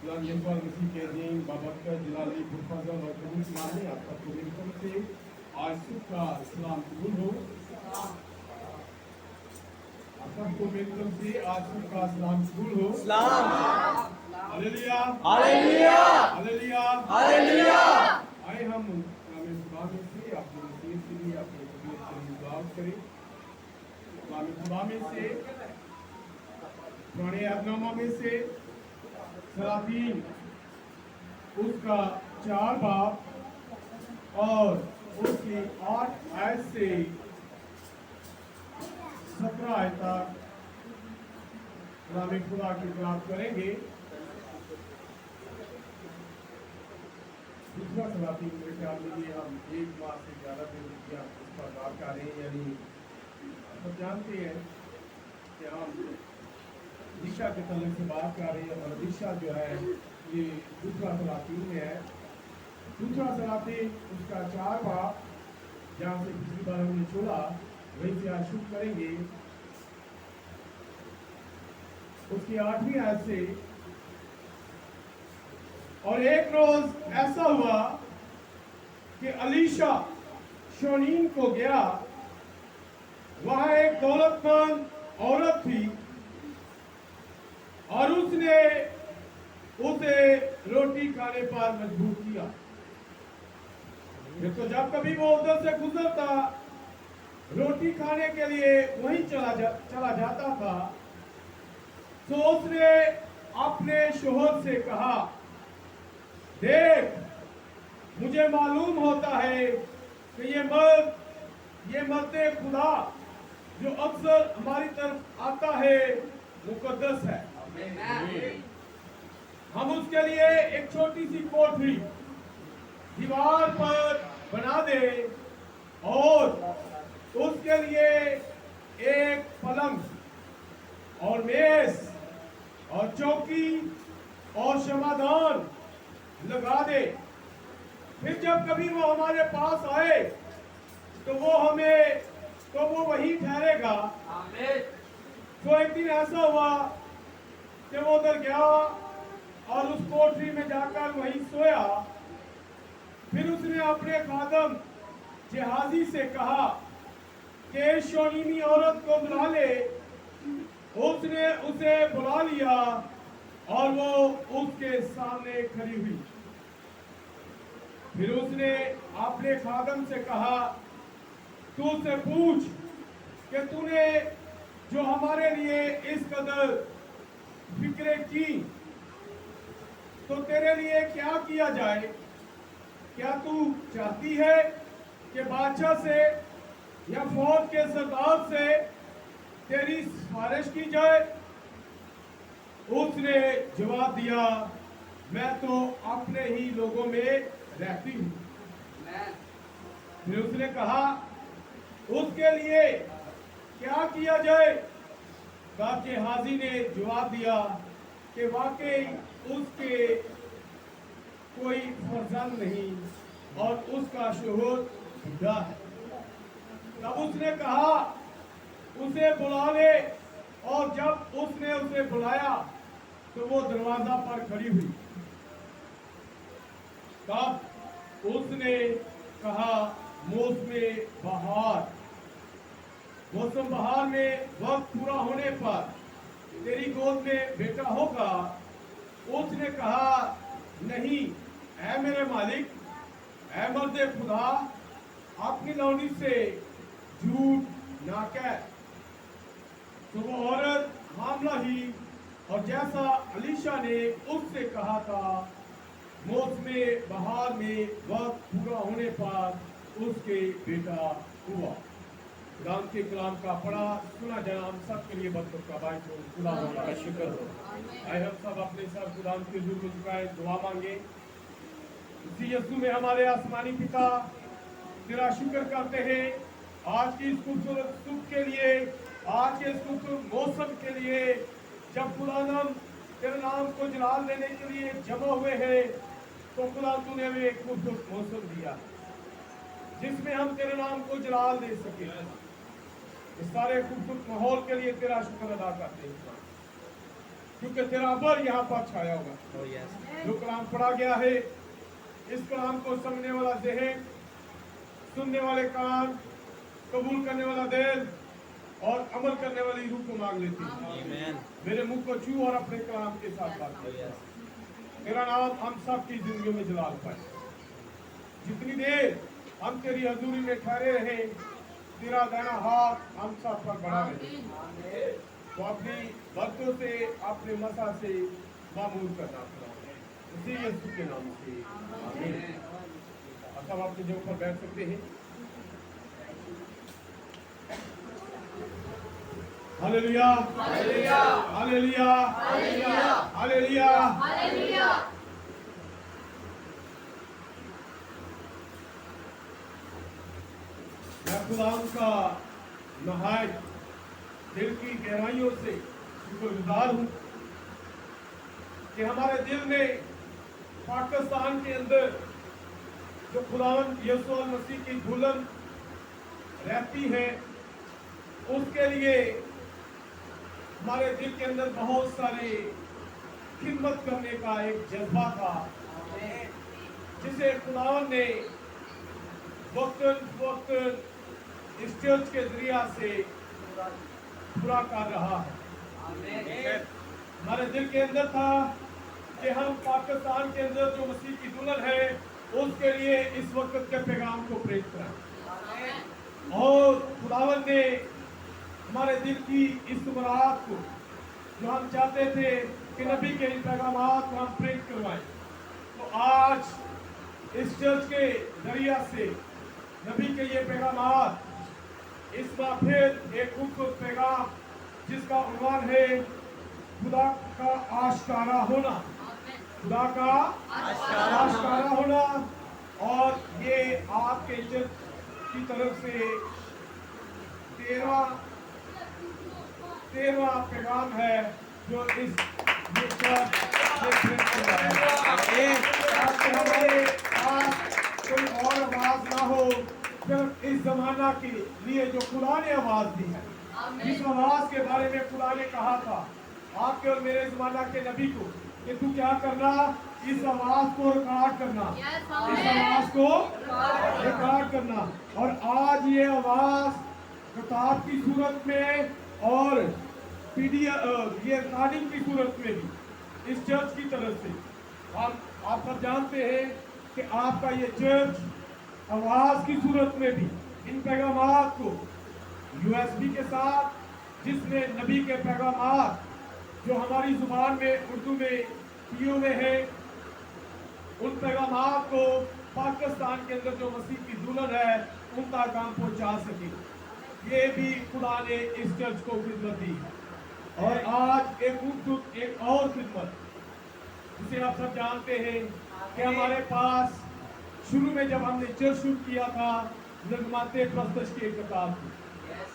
यीशु मसीह के दिन बाबरकत जलाली फजल और कबूल माने आप सबको मेरी तरफ से आज सुबह का सलाम कबूल हो। आप सबको मेरी तरफ से आज सुबह का सलाम कबूल हो। Hallelujah hallelujah hallelujah hallelujah. आए हम कलाम खुदा में से अपनी नसीहत के लिए अपनी तबीयत के लिए दुआ करें। कलाम खुदा में से पुराने यादनामा में से सलातीन उसका 4 बाब और उसकी 8 आयत से 17 आयत तक कलाम खुदा की तलाश करेंगे। दूसरा सलातीन मेरे ख्याल में ये हम 1 माह से ज़्यादा दिन किया उस पर बात कर रहे हैं। यानी सब जानते हैं कि हम दिशा के तले से बात कर रहे हैं और दिशा जो है ये दूसरा सलातीन में है। दूसरा सलातीन उसका 4 बाब जहाँ से पिछली बार हमने छोड़ा वहीं से आज शुरू करेंगे। उसकी 8वीं आयत से और एक रोज ऐसा हुआ कि अलीशा शोनीम को गया। वहां एक दौलतमंद औरत थी और उसने उसे रोटी खाने पर मजबूर किया। तो जब कभी वो उधर से गुजरता रोटी खाने के लिए वहीं चला जाता था तो उसने अपने शोहर से कहा, देख मुझे मालूम होता है कि ये मर्द खुदा जो अक्सर हमारी तरफ आता है मुकद्दस है। हम उसके लिए एक छोटी सी कोठरी दीवार पर बना दे और उसके लिए एक पलंग और मेज और चौकी और शमादान लगा दे। फिर जब कभी वो हमारे पास आए तो वो वही ठहरेगा। तो एक दिन ऐसा हुआ कि वो उधर गया और उस कोठरी में जाकर वहीं सोया। फिर उसने अपने खादम जहाजी से कहा कि शोनीमी औरत को बुला ले। उसने उसे बुला लिया और वो उसके सामने खड़ी हुई। फिर उसने अपने खादम से कहा, तू उससे पूछ कि तूने जो हमारे लिए इस कदर फिक्रे की तो तेरे लिए क्या किया जाए? क्या तू चाहती है कि बादशाह से या फौज के सरदार से तेरी सिफारिश की जाए? उसने जवाब दिया, मैं तो अपने ही लोगों में रहती हूँ। फिर उसने कहा, उसके लिए क्या किया जाए? बादशाह हाजी ने जवाब दिया कि वाकई उसके कोई फर्जंद नहीं और उसका शोहर बूढ़ा है। तब उसने कहा, उसे बुला ले। और जब उसने उसे बुलाया तो वो दरवाजा पर खड़ी हुई। तब उसने कहा, मौसम बहार में वक्त पूरा होने पर तेरी गोद में बेटा होगा। उसने कहा, नहीं ऐ मेरे मालिक, ऐ मर्द खुदा, अपनी लौंडी से झूठ ना कह। तो वो औरत हामला ही और जैसा अलीशा ने उससे कहा था, मौसम बहार में वक्त पूरा होने पर उसके बेटा हुआ। खुदा के कलाम का पढ़ा सुना जाना हम सब के लिए बरकत का बायस हो। खुदा का शुक्र हो। आए हम सब अपने सर खुदा के हुजूर में झुकाए दुआ मांगे। इसी यीशु में हमारे आसमानी पिता तेरा शुक्र करते हैं आज की इस खूबसूरत सुख के लिए, आज के इस खूबसूरत मौसम के लिए जब खुदा हम तेरे नाम को जलाल देने के लिए जमा हुए हैं। तो खुदा तूने हमें एक खूबसूरत मौसम दिया जिसमें हम तेरे नाम को जलाल दे सके। इस सारे खूबसूरत माहौल के लिए तेरा शुक्र अदा करते हैं। क्योंकि तेरा अमर यहाँ पर छाया होगा। जो कलाम पढ़ा गया है, इस कलाम को समझने वाला ज़हन, सुनने वाले कान, कबूल करने वाला दिल और अमल करने वाली रूह को मांग लेती है। मेरे मुंह को छू और अपने कलाम के साथ बात कर। तेरा नाम हम सब की जिंदगी में जलाल पाए। जितनी देर हम तेरी हजूरी में ठहरे रहे, तेरा दाना हाथ हम सब पर बढ़ा रहे, तो अपनी बरतों से, अपने मसा से मामूल करना पड़ा। उसी यीशु के नाम से आमीन। अब सब अपनी जगह पर बैठ सकते हैं। Hallelujah, hallelujah, hallelujah, hallelujah, hallelujah. मैं खुदाम का नहायत दिल की गहराइयों से शुक्रगुजार हूँ कि हमारे दिल में पाकिस्तान के अंदर जो खुदावंद यीशु मसीह की दुल्हन रहती है, उसके लिए हमारे दिल के अंदर बहुत सारे खिदमत करने का एक जज्बा था, जिसे खुदावंद ने वक्त इस चर्च के जरिया से पूरा कर रहा है। हमारे दिल के अंदर था कि हम पाकिस्तान के अंदर जो मसीह की दुल्हन है, उसके लिए इस वक्त के पैगाम को प्रेरित करें। और खुदावंद ने हमारे दिल की इस मुराद को, जो हम चाहते थे कि नबी के इन पैगामात को हम प्रेरित करवाएं, तो आज इस चर्च के जरिया से नबी के ये पैगामात, इस बार फिर एक खूबसूरत पैगाम जिसका उन्वान है खुदा का आश्कारा होना, खुदा का आश्कारा होना। और ये आपके चर्च की तरफ से 13वां पैगाम है जो इस चर्च से प्रेरित कर रहा है। ताकि हमारे पास कोई और आवाज ना हो, सिर्फ इस जमाना के लिए जो खुदा ने आवाज दी है, जिस आवाज के बारे में खुदा ने कहा था आपके और मेरे जमाना के नबी को कि तू क्या करना, इस आवाज को रिकॉर्ड करना, इस आवाज को रिकॉर्ड करना। और आज ये आवाज किताब की सूरत में और पीडीएफ, ये रिकॉर्डिंग की सूरत में भी इस चर्च की तरफ से आप सब जानते हैं कि आपका ये चर्च आवाज की सूरत में भी इन पैगामात को यूएसबी के साथ, जिसमें नबी के पैगामात जो हमारी जुबान में उर्दू में किए हुए हैं, उन पैगामात को पाकिस्तान के अंदर जो मसीह की दुल्हन है उन तक काम पहुंचा सके। ये भी खुदा ने इस चर्च को खिदमत दी है। और आज एक और खिदमत, जिसे आप सब जानते हैं कि हमारे पास शुरू में जब हमने चर्च शुरू किया था, नगमाते प्रस्तश की एक किताब थी,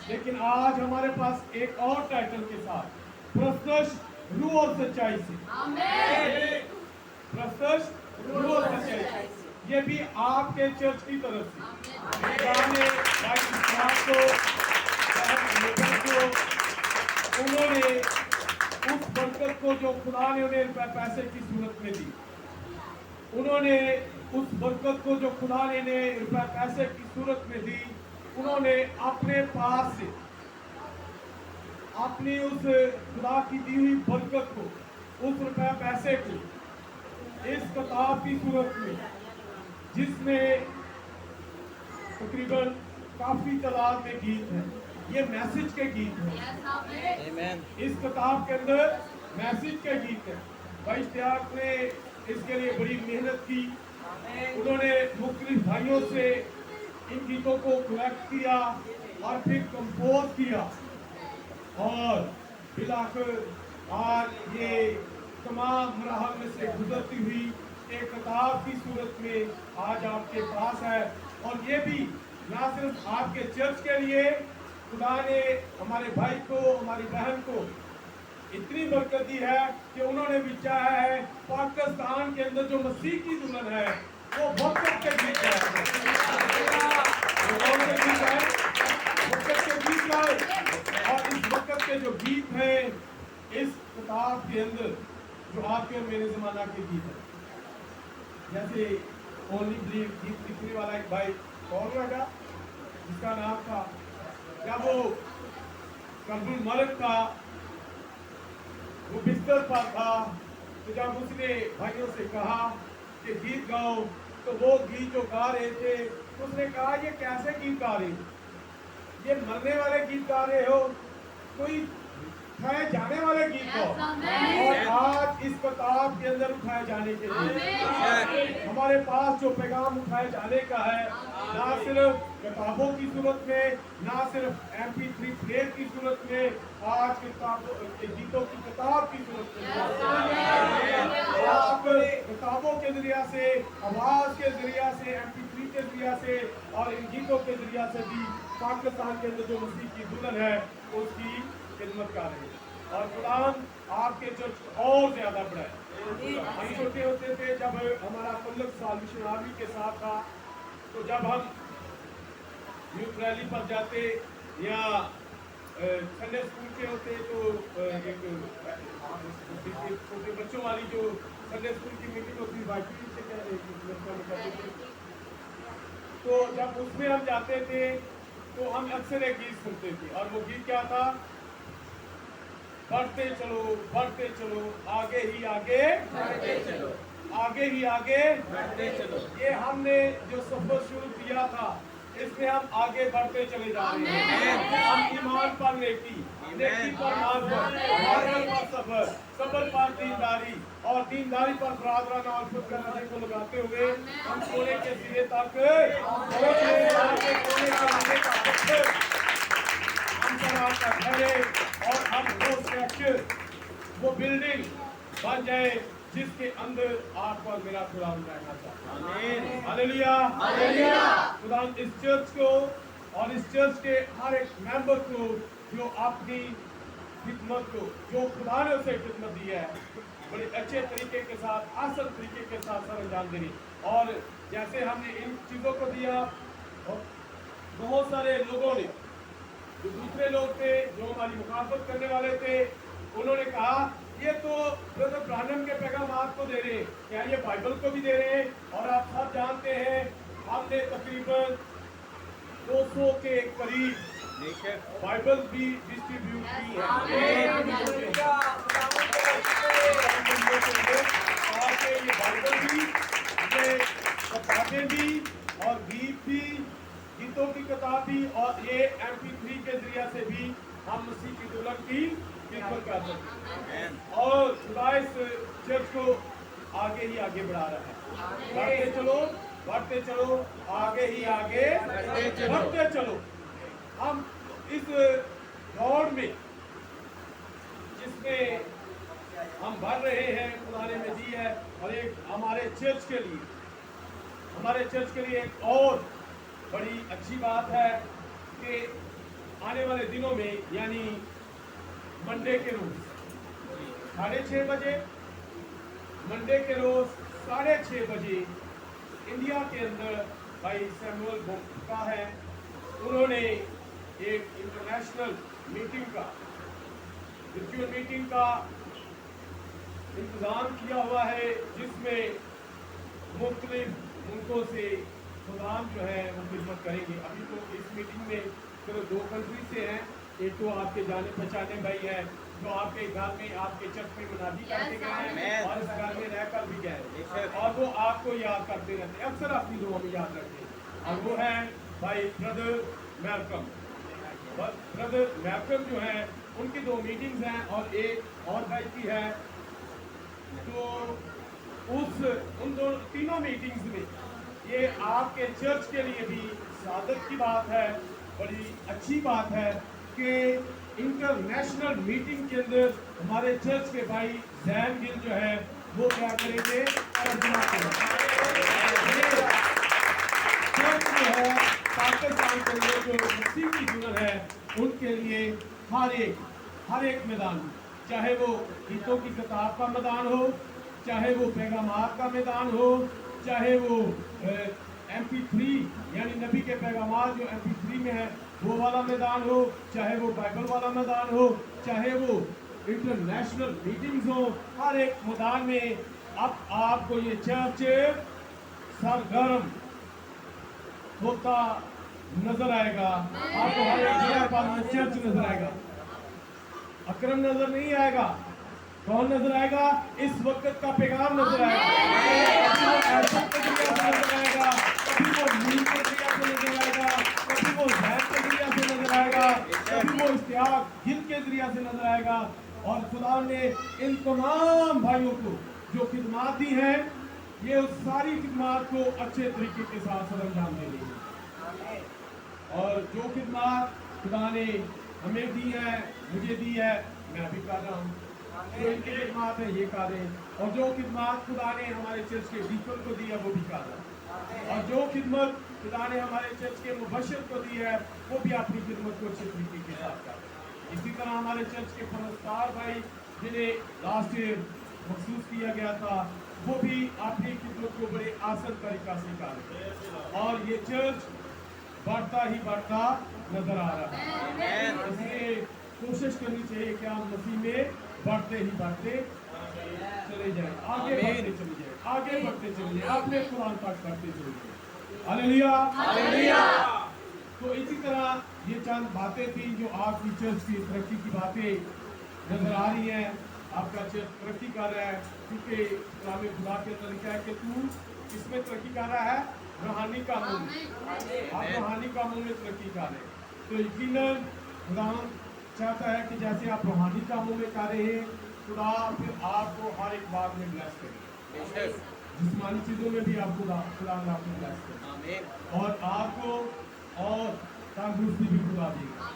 लेकिन आज हमारे पास एक और टाइटल के साथ, प्रस्तश रूह और सच्चाई से, प्रस्तश रूह और सच्चाई से, ये भी आपके चर्च की तरफ से उन्होंने उस बरकत को जो खुदा ने उन्हें पैसे की सूरत में दी, उन्होंने उस बरकत को जो खुदा ने पैसे की सूरत में दी, उन्होंने अपने पास से अपनी उस खुदा की दी हुई बरकत को, उस रुपए पैसे को इस किताब की सूरत में, जिसमें तकरीबन काफी तादाद में गीत हैं, ये मैसेज के गीत हैं। इस किताब के अंदर मैसेज के गीत हैं। भाई इश्तियाक ने इसके लिए बड़ी मेहनत की, उन्होंने मुख्तलिफ भाइयों से इन गीतों को कलेक्ट किया और फिर कंपोज किया, और बिलाखिर आज ये तमाम मराहल में से गुजरती हुई एक किताब की सूरत में आज आपके पास है। और ये भी ना सिर्फ आपके चर्च के लिए, खुदा ने हमारे भाई को, हमारी बहन को इतनी बरकत दी है कि उन्होंने भी चाहा है पाकिस्तान के अंदर जो मसीह की दुल्हन है वो बरकत के गीत गाए, और इस बरकत के जो गीत हैं इस किताब के अंदर जो आपके और मेरे ज़माना के गीत है, जैसे ओनली बिलीव गीत लिखने वाला एक भाई कौन लगा जिसका नाम था, जब वो कब्रुल मलक का वो बिस्तर पर था, तो जब उसने भाइयों से कहा कि गीत गाओ, तो वो गीत जो गा रहे थे, उसने कहा ये कैसे गीत गा रहे हो, ये मरने वाले गीत गा रहे हो, कोई उठाए जाने वाले गीत हो। और आज इस किताब के अंदर उठाए जाने के लिए हमारे पास जो पैगाम उठाए जाने का है, ना सिर्फ किताबों की सूरत में, ना सिर्फ MP3 प्लेयर की सूरत में, आज गीतों की किताब की सूरत में आप किताबों के जरिया से, आवाज के जरिया से, MP3 के जरिया से और इन गीतों के जरिया से भी पाकिस्तान के अंदर जो मसीह की दुल्हन है उसकी खिदमत कर रहे हैं। और कुरान आपके चर्च और ज्यादा बढ़ाए। हम छोटे होते थे, जब हमारा 15 साल मिशन आर्मी के साथ था, तो जब हम यूथ रैली पर जाते या संडे स्कूल के होते, तो एक छोटे बच्चों वाली जो संडे स्कूल की मीटिंग होती थी, तो जब उसमें हम जाते थे तो हम अक्सर एक गीत सुनते थे, और वो गीत क्या था, बढ़ते चलो आगे ही आगे बढ़ते चलो, आगे ही आगे बढ़ते चलो। ये हमने जो सफर शुरू किया था, इसमें हम आगे बढ़ते चले जा रहे हैं। हम ईमान पर नेकी पर मार्फत पर सबर, सबर पर दीनदारी और दीनदारी पर बरादराना अल्फत का नजर को लगाते हुए हम सोने के सिरे तक और हम वो स्ट्रक्चर, वो बिल्डिंग बन जाए जिसके अंदर आपको और मेरा खुदा रहना चाहता है। Hallelujah, hallelujah. खुदा इस चर्च को और इस चर्च के हर एक मेंबर को जो अपनी खिदमत को, जो खुदा ने उसे खिदमत दी है, बड़े अच्छे तरीके के साथ, आसान तरीके के साथ सर अंजाम देनी। और जैसे हमने इन चीज़ों को दिया, और बहुत सारे लोगों ने, जो दूसरे लोग थे, जो हमारी मुखालफत करने वाले थे, उन्होंने कहा ये तो ब्रदर ब्रानम के पैगाम आपको दे रहे हैं, क्या ये बाइबल को भी दे रहे हैं? और आप सब जानते हैं हमने तकरीबन 200 के करीब बाइबल भी डिस्ट्रीब्यूट की है। ये बाइबल भी, ये किताबें भी और गीत भी, गीतों की किताब भी, और ये MP3 के जरिया से भी हम मसीह की दुल्हन की खिदमत कर सकते हैं। और खुदा इस चर्च को आगे ही आगे बढ़ा रहा है। बढ़ते चलो आगे ही आगे बढ़ते चलो। हम इस दौड़ में जिसमें हम बढ़ रहे हैं, खुदा ने हमें दी है, और एक हमारे चर्च के लिए एक और बड़ी अच्छी बात है कि आने वाले दिनों में, यानी मंडे के रोज 6:30 बजे, मंडे के रोज 6:30 बजे इंडिया के अंदर भाई सैमुअल बोका है, उन्होंने एक इंटरनेशनल मीटिंग का, वर्चुअल मीटिंग का इंतजाम किया हुआ है, जिसमें मुख्तलिफ मुल्कों से खुदाम जो है वो खिदमत करेंगे। अभी तो इस मीटिंग में सिर्फ 2 कंट्री से हैं, एक तो आपके जाने पहचाने भाई है जो आपके घर में, आपके चर्च में मुनादी करके गए हैं और इस घर में रहकर भी गए, और वो आपको याद करते रहते हैं, अक्सर अपनी दुआ में याद रखते हैं। और वो है भाई ब्रदर मैल्कम। ब्रदर मैल्कम जो है, उनकी 2 मीटिंग्स हैं, और एक और भाई की है, तो उन तीनों मीटिंग्स में ये आपके चर्च के लिए भी सादत की बात है, बड़ी अच्छी बात है कि इंटरनेशनल मीटिंग के अंदर हमारे चर्च के भाई जैन गिल जो है वो क्या करेंगे, तर्जुमा करेंगे। चर्च जो है पाकिस्तान के अंदर जो मसीह की दुल्हन है, उनके लिए हर एक मैदान, चाहे वो गीतों की किताब का मैदान हो, चाहे वो पैगामात का मैदान हो, चाहे वो MP3 यानी नबी के पैगामात जो MP3 में है वो वाला मैदान हो, चाहे वो बाइबल वाला मैदान हो, चाहे वो इंटरनेशनल मीटिंग्स हो, हर एक मैदान में अब आपको ये चर्च सरगर्म होता नजर आएगा। आपको हर एक जगह पर चर्च नजर आएगा। अक्रम नजर नहीं आएगा। कौन नजर आएगा? इस वक्त का पैगाम नजर आएगा। कभी वो ऐसा प्रक्रिया से नजर आएगा, कभी वो नींद प्रक्रिया से नजर आएगा, कभी वो जहर प्रक्रिया से नजर आएगा, कभी वो इश्तियाक गिल के जरिया से नजर आएगा। और खुदा ने इन तमाम भाइयों को जो खिदमात दी है, ये उस सारी खिदमात को अच्छे तरीके के साथ सर अंजाम दे रही है। और जो खिदमात खुदा ने हमें दी है, मुझे दी है, मैं भी कर रहा हूँ। जो इनकी खिदमात है ये कर रहे हैं। और जो खिदमात खुदा ने हमारे चर्च के डीकन को दी है वो भी कर रहा है। और जो खिदमत खुदा ने हमारे चर्च के मुबशर को दी है वो भी अपनी खिदमत को अच्छे तरीके के साथ कर रहे हैं। इसी तरह हमारे चर्च के परस्तार भाई जिन्हें लास्ट ईयर महसूस किया गया था, वो भी अपनी खिदमत को बड़े आसान तरीका से कर रहे हैं। और ये चर्च बढ़ता ही बढ़ता नजर आ रहा है। इसलिए कोशिश करनी चाहिए कि हम मसीह में बढ़ते ही बढ़ते चले जाएं, आगे बढ़ते चले जाएं, आगे बढ़ते चले जाएं, अपने कुरान पाक करते चले जाएं। Hallelujah, hallelujah. तो इसी तरह ये चंद बातें थी जो आपकी चर्च की तरक्की की बातें नजर आ रही हैं। आपका चर्च तरक्की कर रहा है क्योंकि कलाम खुदा के अंदर लिखा है कि तू इसमें तरक्की कर रहा है, रूहानी कामों में। आप रूहानी कामों में तरक्की कर रहे हैं। तो यकीनन खुदा चाहता है कि जैसे आप रूहानी कामों में कर रहे हैं, खुदा फिर आपको हर एक बात में ब्लेस करें। जिस्मानी चीजों में भी आपको खुदा आपको ब्लेस करें और आपको और तंदुरुस्ती भी खुदा देगा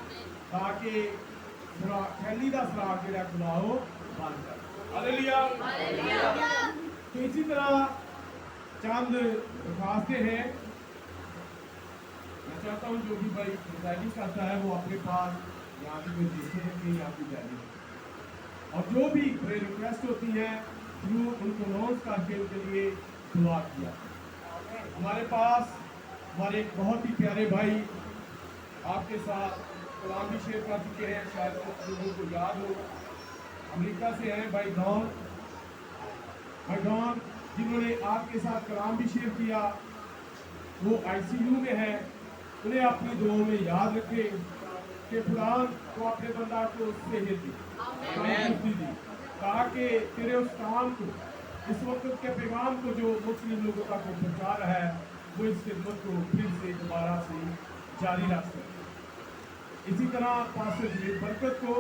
ताकि फैली का सुराग जो खुदा हो बंद कर। हालेलुया। तो इसी तरह चंद दरखास्तें हैं। मैं चाहता हूँ जो भी भाई प्रिजाइडिंग करता है वो अपने पास यहाँ की कोई देखे हैं कि यहाँ की जारी है। और जो भी रिक्वेस्ट होती है जरूर उनको नोट करके उनके लिए दुआ किया। हमारे पास हमारे एक बहुत ही प्यारे भाई आपके साथ कलाम भी शेयर कर चुके हैं, शायद कुछ लोगों को याद हो। अमेरिका से हैं भाई डॉन जिन्होंने आपके साथ कलाम भी शेयर किया। वो ICU में है। उन्हें अपनी दुआओं में याद रखे कि फलान को अपने बंदा को सेहत दी ताकि तेरे उस काम को, इस वक्त के पैगाम को जो मुस्लिम लोगों तक पहुँचा रहा है, वो इस खिदमत को फिर से दोबारा से जारी रख सके। इसी तरह पास्टर जमीर बरकत को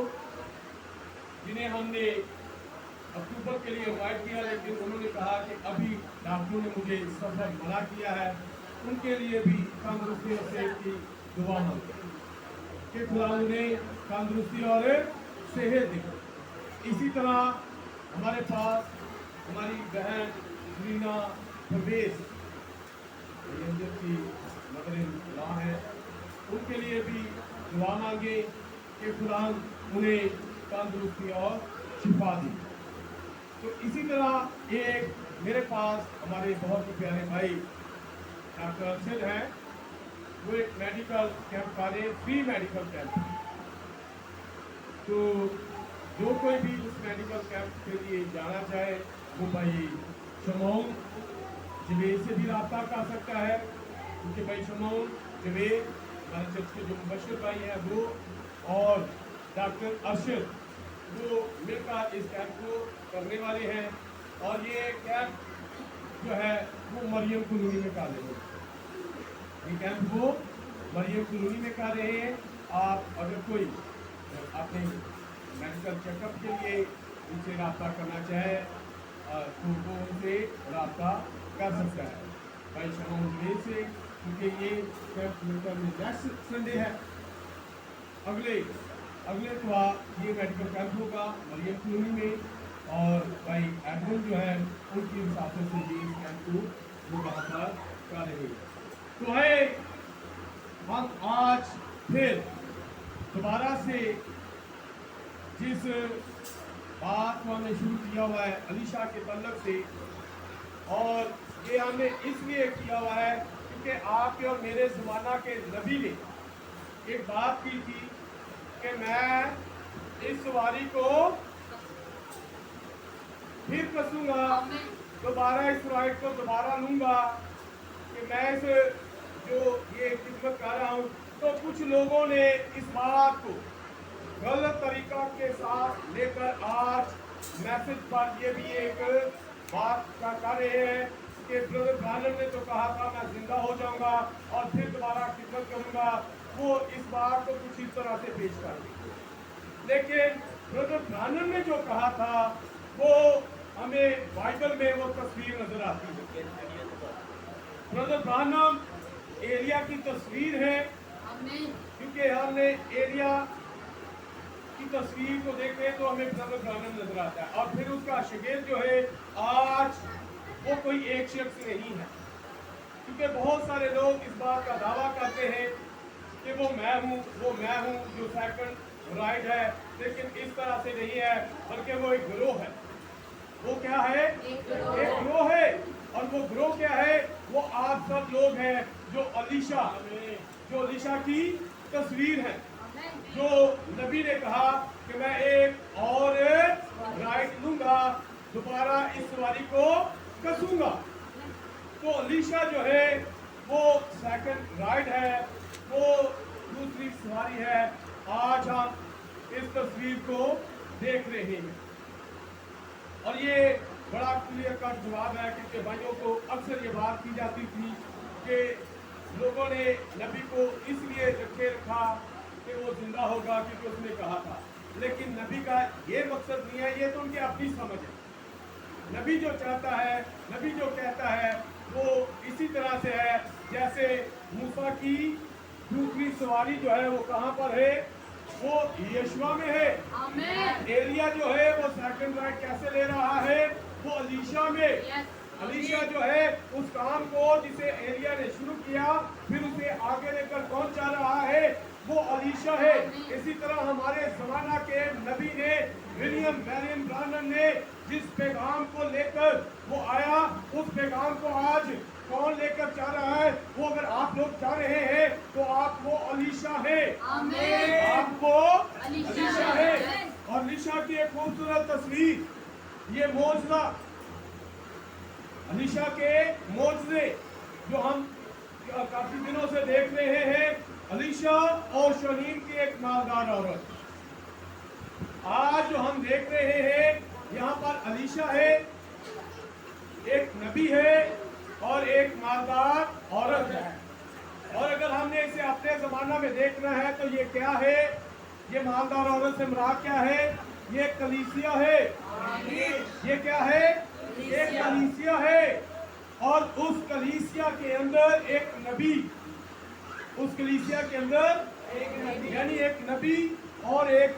जिन्हें हमने अक्टूबर के लिए इन्वाइट किया, लेकिन उन्होंने कहा कि अभी डॉक्टरों ने मुझे इस सफर मना किया है, उनके लिए भी तंदुरुस्ती और सेहत की दुआ मांगते कि खुदा उन्हें तंदुरुस्ती और सेहत दे। इसी तरह हमारे पास हमारी बहन रीना परवेज की मदर है, उनके लिए भी दुआ मांगे कि खुदा उन्हें तंदुरुस्ती और शिफा दी। तो इसी तरह एक मेरे पास हमारे बहुत ही प्यारे भाई डॉक्टर अर्शद हैं, वो एक मेडिकल कैंप कर रहे हैं, फ्री मेडिकल कैंप। तो जो कोई भी उस मेडिकल कैंप के लिए जाना चाहे वो भाई शमौन जवेद से भी रब्ता कर सकता है, क्योंकि भाई शमौन जवेद हमारे चर्च के जो मुबशर भाई हैं वो और डॉक्टर अर्शद वो मिलकर इस कैंप को करने वाले हैं। और ये कैंप जो है वो मरियम कॉलोनी में कर रहे हैं। ये कैंप वो मरियम कॉलोनी में कर रहे हैं। आप अगर कोई अपने मेडिकल चेकअप के लिए उनसे रब्ता करना चाहे तो वो उनसे रब्ता कर सकता है भाई शमौन जवेद से, क्योंकि ये कैंप मिलकर नेक्स्ट संडे है, अगले इतवार ये मेडिकल कैंप होगा मरियम कॉलोनी में। और भाई एडमिन जो है उनकी हिसाब से ये इस कैंप को वो वहाँ पर कर रहे हैं। तो है हम आज फिर दोबारा से जिस बात को हमने शुरू किया हुआ है अलीशा के तल्लक से, और ये हमने इसलिए किया हुआ है क्योंकि आपके और मेरे ज़माना के नबी ने एक बात की थी कि मैं इस सवारी को फिर कसूंगा, दोबारा इस राइट को दोबारा लूंगा कि मैं इस जो ये खिदमत कर रहा हूँ। तो कुछ लोगों ने इस बात को गलत तरीका के साथ लेकर आज मैसेज पर ये भी एक बात कर रहे हैं कि ब्रदर ब्रानम ने तो कहा था मैं जिंदा हो जाऊंगा और फिर दोबारा खिदमत करूंगा। वो इस बात को कुछ इस तरह से पेश कर दी। लेकिन ब्रदर ब्रानम ने जो कहा था वो हमें बाइबल में वो तस्वीर नजर आती है। ब्रदर ब्रानम एलिया की तस्वीर है, क्योंकि हमने एलिया की तस्वीर को देखे तो हमें ब्रदर ब्रानम नजर आता है। और फिर उसका शागिर्द जो है आज वो कोई एक शख्स नहीं है, क्योंकि बहुत सारे लोग इस बात का दावा करते हैं कि वो मैं हूँ जो सेकंड राइट है, लेकिन इस तरह से नहीं है, बल्कि वो एक गिरोह है। वो क्या है? एक गिरोह है। और वो गिरोह क्या है? वो आप सब लोग हैं जो अलीशा की तस्वीर है, जो नबी ने कहा कि मैं एक और राइट लूंगा, दोबारा इस सवारी को कसूंगा। तो अलीशा जो है वो सेकंड राइड है, वो दूसरी सवारी है। आज हम इस तस्वीर को देख रहे हैं और ये बड़ा क्लियर कट जवाब है, क्योंकि भाइयों को अक्सर ये बात की जाती थी कि लोगों ने नबी को इसलिए रखा कि वो जिंदा होगा क्योंकि उसने कहा था, लेकिन नबी का ये मकसद नहीं है, ये तो उनकी अपनी समझ है। नबी जो चाहता है, नबी जो कहता है वो इसी तरह से है जैसे मूसा की दूसरी सवारी जो है वो कहाँ पर है? वो यशवा में है। एलिया जो है वो सेकंड राइट कैसे ले रहा है? वो अलीशा में। अलीशा जो है उस काम को जिसे एलिया ने शुरू किया फिर उसे आगे लेकर कौन जा रहा है? वो अलीशा है। इसी तरह हमारे जमाना के नबी ने विलियम मैरियन ब्रानम ने जिस पैगाम को लेकर वो आया, उस पैगाम को आज कौन लेकर जा रहा है? वो अगर आप लोग जा रहे हैं तो आप वो अलीशा है। आप वो अलीशा है। और अलीशा की एक खूबसूरत तस्वीर, ये मौजज़ा, अलीशा के मौजज़े जो हम काफी दिनों से देख रहे हैं। अलीशा और शनीम की एक मालदार औरत, आज जो हम देख रहे हैं यहाँ पर अलीशा है, एक नबी है और एक मालदार औरत है। और अगर हमने इसे अपने जमाना में देखना है तो ये क्या है? ये मालदार औरत से मुराद क्या है? ये कलीसिया है। ये क्या है? एक कलीसिया है। और उस कलीसिया के अंदर एक नबी, उस कलीसिया के अंदर एक नबी, यानी एक नबी और एक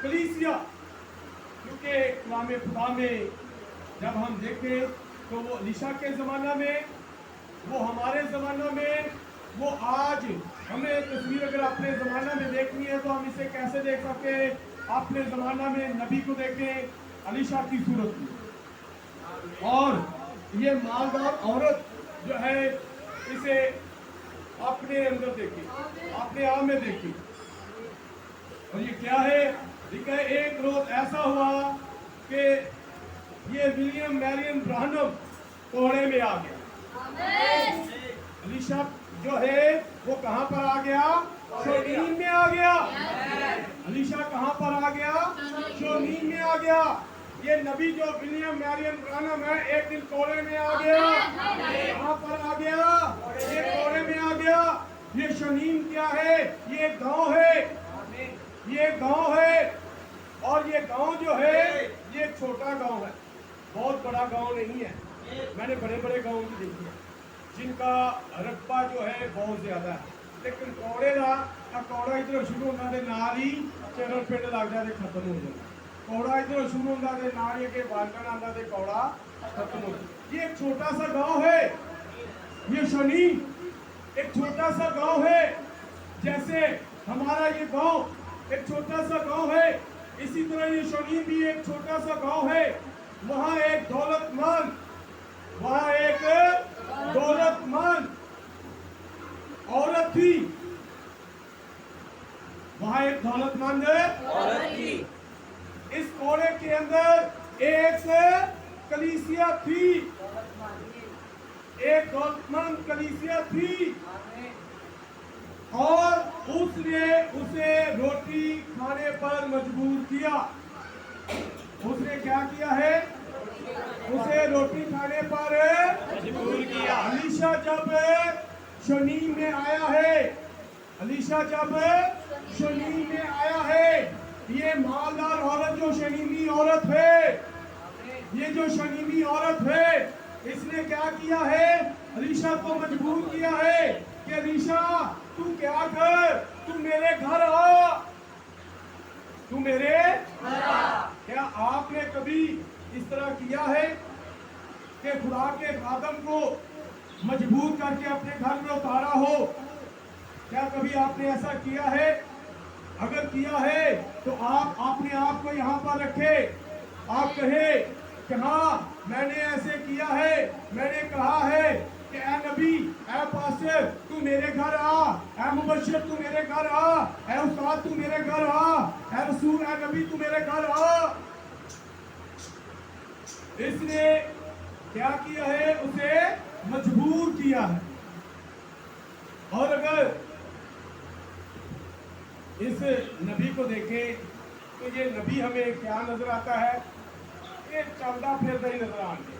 कलीसिया। क्योंकि कलाम खुदा में जब हम देखें तो वो अलीशा के ज़माना में, वो हमारे ज़माना में, वो आज हमें तस्वीर अगर अपने ज़माना में देखनी है तो हम इसे कैसे देख सकते हैं? अपने ज़माना में नबी को देखें अलीशा की सूरत में, और ये मालदार औरत जो है इसे अपने अंदर देखी, अपने आप में देखी। और ये क्या है? देखिए, एक रोज ऐसा हुआ कि ये विलियम मैरियन ब्रानम कोहरे में आ गया। अलीशा जो है वो कहाँ पर आ गया? शोनीम में आ गया। अलीशा कहाँ पर आ गया? शोनीम में आ गया। ये नबी जो विलियम मैरियन ब्रानम है एक दिन कोहरे में आ गया। कहाँ पर आ गया? ये कोहरे में आ गया। ये शोनीम क्या है? ये गांव है, ये गांव है। और ये गांव जो है ये छोटा गांव है, बहुत बड़ा गांव नहीं है। मैंने बड़े बड़े गांव भी देखे हैं जिनका रकबा जो है बहुत ज्यादा है, लेकिन कौड़े का कौड़ा इधर शुरू होता है नाल ही चरण पिंड लग जाते खत्म हो जाता। कौड़ा इधर शुरू होता है नाल ही के बालकन आता है कौड़ा खत्म हो जाता। ये एक छोटा सा गांव है, ये शनीम एक छोटा सा गांव है। जैसे हमारा ये गांव एक छोटा सा गांव है, इसी तरह ये शनीम भी एक छोटा सा गांव है। वहां एक दौलतमंद औरत थी, वहां एक दौलतमंद औरत थी। इस कोड़े के अंदर एक कलीसिया थी, एक दौलतमंद कलीसिया थी, और उसने उसे रोटी खाने पर मजबूर किया। उसने क्या किया है? उसे रोटी खाने पर मजबूर किया। अलीशा जब शनीम में आया है, अलीशा जब शनीम में आया है, ये मालदार औरत जो शनीमी औरत है, ये जो शनीमी औरत है, इसने क्या किया है? अलीशा को मजबूर किया है कि अलीशा तू क्या कर, तू मेरे घर आ, तू मेरे घर आ। क्या आपने कभी इस तरह किया है कि खुदा के खादम को मजबूर करके अपने घर में उतारा हो? क्या कभी आपने ऐसा किया है? अगर किया है तो आप अपने आप को यहाँ पर रखे, आप कहे कि हाँ मैंने ऐसे किया है, मैंने कहा है कि ऐ नबी, ऐ पास्टर तू मेरे घर आ, ऐ मुबश्शिर तू मेरे घर आ, ऐ उस्ताद तू मेरे घर आ, ऐ रसूल ऐ नबी तू मेरे घर आ। इसने क्या किया है? उसे मजबूर किया है। और अगर इस नबी को देखें तो ये नबी हमें क्या नजर आता है? ये चलता फिरता ही नजर आएंगे।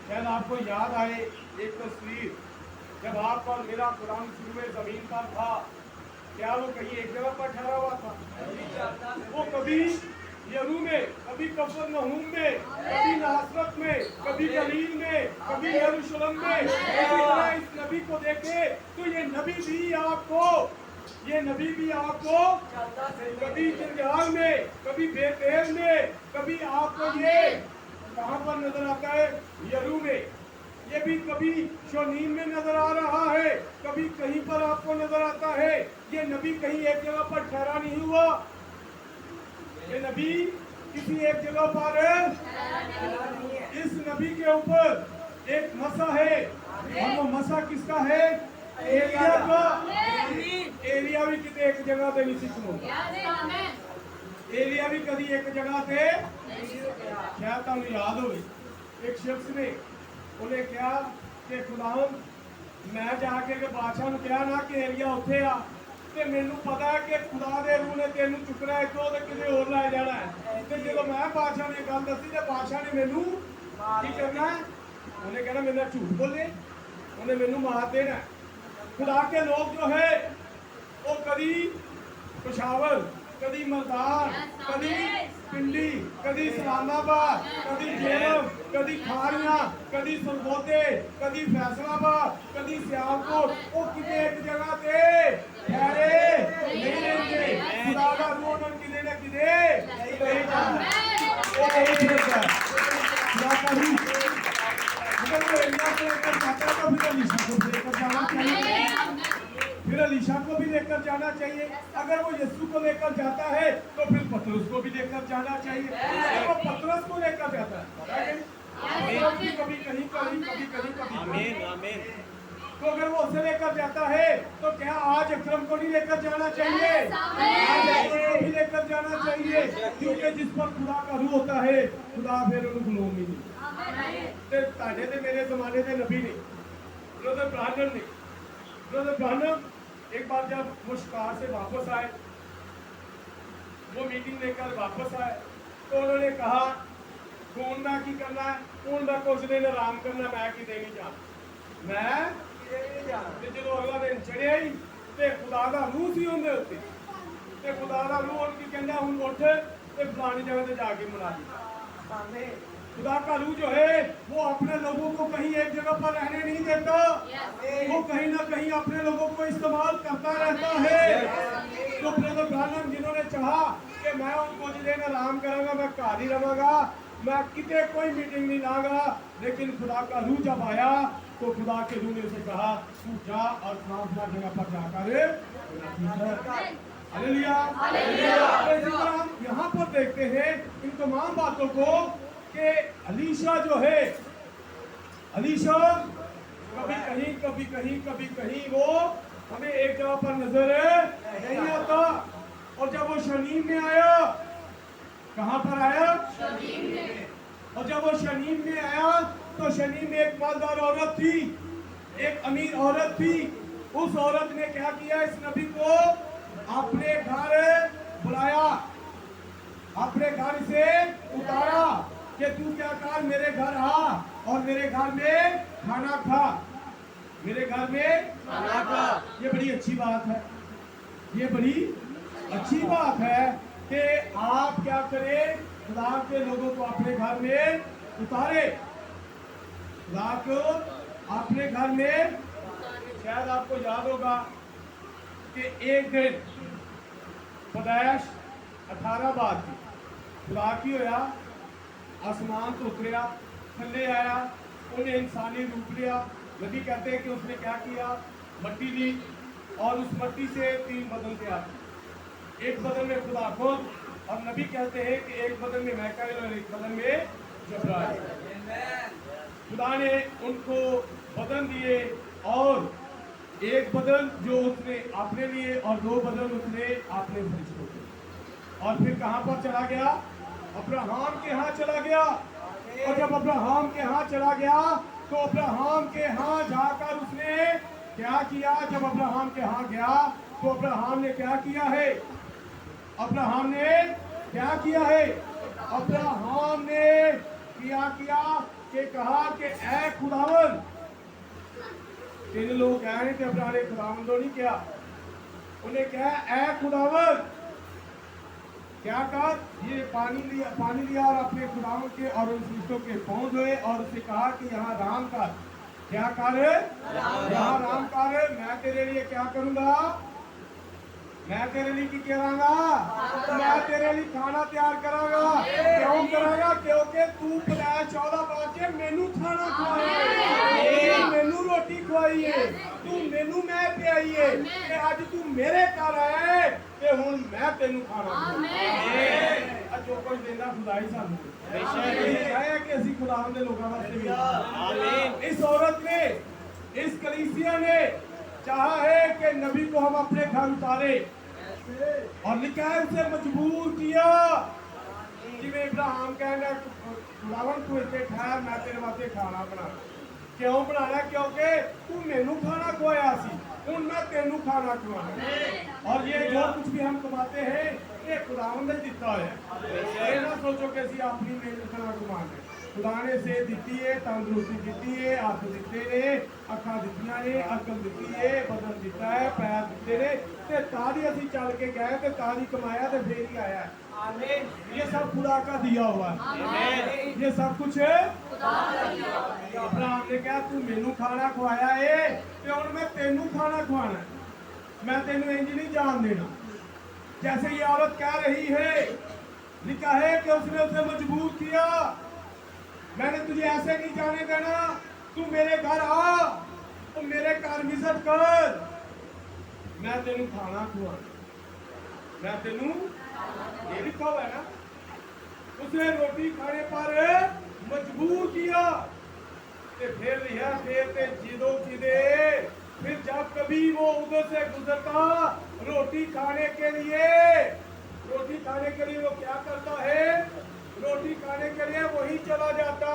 शायद आपको याद आए एक तस्वीर, जब आप और मेरा कुरान शुरू में जमीन पर था, क्या वो कहीं एक जगह पर ठहरा हुआ था? वो कभी यरू में, कभी कफरनहूम में, कभी नासरत में, कभी गलील में, कभी यरूशलेम में। इस नबी को देखे तो ये नबी भी आपको, ये नबी भी आपको कभी जिलगाल में, कभी बेतेल में, कभी आपको ये कहाँ पर नजर आता है? यरू में। ये भी कभी शोनीम में नजर आ रहा है, कभी कहीं पर आपको नजर आता है। ये नबी कहीं एक जगह पर ठहरा नहीं हुआ, ये नबी किसी एक जगह पर है। इस नबी के ऊपर एक मसा है, और वो मसा किसका है? एलिया का। एलिया भी कितने एक जगह पे नहीं सीखूंगा, एलिया भी कभी एक जगह पे शायद तुम याद होगी, एक शख्स ने उन्हें क्या कि खुदावन मैं जाके के बादशाह ने कहा ना कि एलिया उत्थे आ, ते मैनू पता है कि खुदा दे रूह ने तेनू चुकना है तो किसी होर लै जाना है। ते जो मैं बादशाह ने गल दसी तो बादशाह ने मैनू की करना है? उन्हें कहना मेरे झूठ बोले, उन्हें मैनू मार देना है। खुदा के लोग जो है वो कभी पेशावर, कभी मलदार, कभी पिंडी, कभी इस्लामाबाद, कभी जेलम, कभी खारियां, कभी सरगोदे, कभी फैसलाबाद, कभी सियालकोट, वो किसी एक जगह पे ठहरे नहीं रहेंगे। खुदा का रूह उनकी देने की दे नहीं जाता, वो नहीं ठहरता है। खुदा का रूह अगर वो एलिया को लेकर जाता है तो फिर अलीशा को लेकर जाना चाहिए, फिर अलीशा को भी लेकर जाना चाहिए। अगर वो यीशु को लेकर जाता है तो फिर पतरस को भी लेकर जाना चाहिए। वो पतरस को लेकर जाता है, कभी कभी कहीं कभी कभी कभी कभी। आमीन आमीन। तो अगर वो उसे लेकर जाता है तो क्या आज अकरम को नहीं लेकर जाना चाहिए? आज अकरम को भी लेकर जाना चाहिए, क्योंकि जिस पर खुदा का रूह होता है खुदा फिर उन्हें गुलामी नहीं। ते ताजे ते मेरे जमाने के नबी ने, ब्रदर ब्रानम ने, ब्रदर ब्रानम एक बार जब वो शिकार से वापस आए, वो मीटिंग लेकर वापस आए, तो उन्होंने कहा कौन मैं की करना है, कौन मैं कुछ दिन आराम करना, मैं कि नहीं जाना, मैं जो अगला दिन चढ़िया ही ते खुदा का रूह सी उनके उत्ते, ते खुदा का रूह उनकी कहना हुन उठ ते फलानी जगह ते जाके मना दी। खुदा का रूह जो है वो अपने लोगों को कहीं एक जगह पर रहने नहीं देता, वो कहीं ना कहीं अपने लोगों को इस्तेमाल करता रहता है। तो ब्रदर ब्रानम जिन्होंने चाहा कि मैं उन कुछ दिन आराम करूंगा, मैं घर ही रहूंगा, मैं कितने कोई मीटिंग नहीं लाऊंगा, लेकिन खुदा का रूह जब आया तो खुदा के रूह ने उसे कहा तू जा और फलाना जगह पर जाकर हालेलुया। हम यहाँ पर देखते हैं इन तमाम बातों को कि अलीशा जो है, अलीशा कभी कहीं कभी कहीं कभी कहीं वो हमें एक जगह पर नजर नहीं आता। और जब वो शनीम में आया, कहाँ पर आया? اور جب وہ شنیم میں آیا تو شنیم میں ایک مالدار عورت تھی، ایک امیر عورت تھی. اس عورت نے کیا کیا؟ اس نبی کو اپنے گھر بلایا، اپنے گھر سے اتارا کہ تو کیا کر، میرے گھر آ اور میرے گھر میں کھانا کھا، میرے گھر میں کھانا کھا. یہ بڑی اچھی بات ہے، یہ بڑی اچھی بات ہے کہ آپ کیا کریں، خدا کے لوگوں کو اپنے گھر میں اتارے، خدا کو اپنے گھر میں. شاید آپ کو یاد ہوگا کہ ایک دن پیدائش 18 بار کی خدا کی ہویا، آسمان تو اتریا، تھلے آیا، انہیں انسانی روپ لیا. نبی کہتے ہیں کہ اس نے کیا کیا؟ مٹی لی اور اس مٹی سے 3 بدن تیار کیے. ایک بدن میں خدا خود، اور نبی کہتے ہیں کہ ایک بدن میں میکائیل اور ایک بدن میں جبرائیل. خدا نے ان کو بدن دیے، اور ایک بدن جو اس نے اپنے لیے اور 2 بدن اس نے اپنے فرشتوں کے. اور پھر کہاں پر چلا گیا؟ ابراہیم کے ہاں چلا گیا. اور جب ابراہیم کے ہاں چلا گیا تو ابراہیم کے ہاں جا کر اس نے کیا کیا؟ جب ابراہیم کے ہاں گیا تو ابراہیم نے کیا کیا ہے؟ ابراہیم نے کیا کیا ہے؟ ابراہیم نے کیا کہ کہا کہ اے خداوند. تین لوگ کہہ رہے تھے ابراہیم نے خداوندوں نہیں کیا، انہیں کہا اے خداوند. کیا کہا؟ یہ پانی لیا اور اپنے خداوند کے اور ان فرشتوں کے پاؤں دھوئے اور اسے کہا کہ یہاں رام کر. کیا کر؟ یہاں رام کر. میں تیرے لیے کیا کروں گا؟ میں تیرے لیے کی کراں گا؟ میں تیرے لیے کھانا تیار کراں گا. کیوں کراں گا؟ کیونکہ تو پیدائش 14 بار کے مینوں کھانا کھوائے، مینوں روٹی کھوائی ہے، تو مینوں میں پیائی ہے کہ اج تو میرے گھر آیا ہے کہ ہن میں تینوں کھانا کھواؤں. جو کچھ دینا خدا ہی سانوں ہے کہ اسی خداوند دے لوکاں واسطے بھی. آمین. اس عورت نے، اس کلیسیا نے چاہا ہے کہ نبی کو ہم اپنے گھر اتارے، اور لکھا ہے اسے مجبور کیا. جی میں ابراہیم کہنا خداوند تو اتنے ٹھہر، میں تیرے واسطے کھانا بنا. کیوں بنانا؟ کیونکہ تو مینوں کھانا کھوایا سی، ہن میں تینوں کھانا کھوانا. اور یہ جو کچھ بھی ہم کماتے ہیں یہ خداوند نے دیتا ہے. یہ نہ سوچو کہ اسی اپنی محنت نال کمانا ہے. خدا نے صحت دیتی ہے، تندرستی دیتی ہے، ہاتھ دیتے نے، اکھاں دتیاں نے، عقل دیتی ہے، بدن دیتا ہے، پیر دیتے نے، تے تاں اسی چل کے گئے تے تاں ہی کمایا تے پھر ہی آیا ہے. آمین. یہ سب خدا کا دیا ہوا ہے. آمین. یہ سب کچھ خدا کا دیا ہوا ہے. ابراہیم نے کہا تو مینوں کھانا کھوایا ہے تے ہن میں تینوں کھانا کھوانا ہے. میں تینوں انج نہیں جان دینا. جیسے یہ عورت کہہ رہی ہے، لکھا ہے کہ اس نے اسے مجبور کیا. میں نے تجھے ایسے نہیں جانے دینا، تو میرے گھر آ، تو میرے گھر وزٹ کر، میں تینوں کھانا کھوانا، میں تینوں. یہ لکھا ہوا ہے نا. اس نے روٹی کھانے پر مجبور کیا. پھر لیا پھر جدو جدے پھر جب کبھی وہ ادھر سے گزرتا روٹی کھانے کے لیے وہ کیا کرتا ہے؟ روٹی کھانے کے لیے وہی چلا جاتا.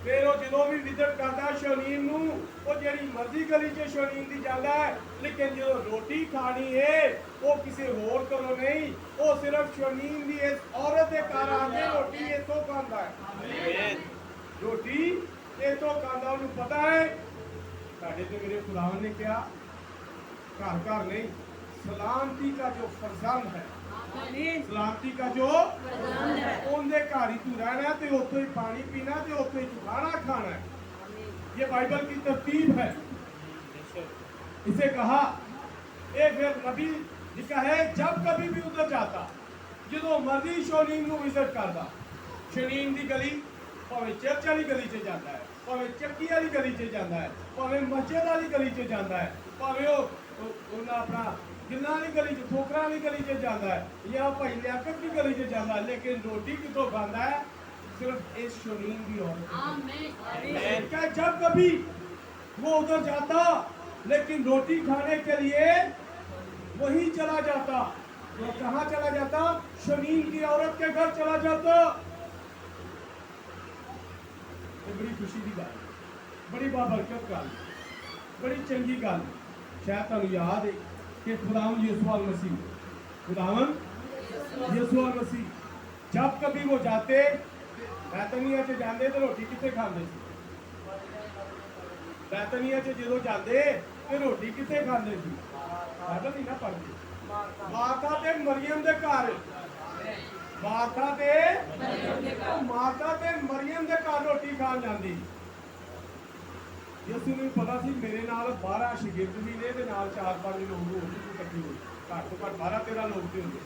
پھر وہ جدو بھی وزٹ کرتا شونیم نو، وہ جڑی مرضی گلی چ شونیم دی جاندا ہے، لیکن جو روٹی کھانی ہے وہ کسی ہور کرو نہیں، وہ صرف شونیم دی اس عورت دے گھر آ کے روٹی اتوں کھاندا ہے. روٹی اتوں کھاندا. انہوں پتا ہے ساڈے تے میرے خداوند نے کیا؟ گھر گھر نہیں، سلامتی کا جو فرزند ہے، سلامتی کا جو ان دے گھر ہی تو رہنا تے اتوں ہی پانی پینا تے اتوں ہی کھانا کھانا ہے. یہ بائبل کی ترتیب ہے. اسے کہا اے پھر نبی لکھا ہے جب کبھی بھی ادھر جاتا، جدو مرضی شونیم نو وزٹ کرتا، شونیم دی گلی پاویں چرچ والی گلی چ جاتا ہے، پاویں چکی والی گلی چ جاتا ہے، پاویں مسجد والی گلی چ جاتا ہے، پاویں اپنا گلاں والی گلی چ، ٹھوکراں والی گلی چ جاتا ہے، یا بھائی لیاقت کی گلی چ جاتا ہے، لیکن روٹی کتوں کھاندا ہے؟ صرف اس شونیم دی عورت. کہ جب کبھی وہ ادھر جاتا لیکن روٹی کھانے کے لیے وہی چلا جاتا. وہ کہاں چلا جاتا؟ شونیم کی عورت کے گھر چلا جاتا. ਇਹ ਬੜੀ ਖੁਸ਼ੀ ਦੀ ਗੱਲ, ਬੜੀ ਬਾਬਰਕਤ ਗੱਲ, बड़ी चंगी गल। शायद तुहानू याद है कि खुदावंद यीशु मसीह, खुदावंद यीशु मसीह जब कभी वो जाते बैतनिया से जाते तो रोटी कितने खाते सी? बैतनिया से जो जाते तो रोटी कितने खाते सी? बाइबल नहीं ना पढ़ते। माता ते मरियम दे घर, माता ते मरियम दे घर रोटी खान जाती। यीशु ਨੂੰ ਪਤਾ ਸੀ ਮੇਰੇ ਨਾਲ 12 ਸ਼ਾਗਿਰਦ ਵੀ ਨੇ ਤੇ ਨਾਲ 4-5 ਲੋਕ ਹੋਰ ਵੀ ਇਕੱਠੇ ਹੋਏ, ਘੱਟ ਤੋਂ ਘੱਟ 12-13 ਲੋਕ ਤੇ ਹੁੰਦੇ।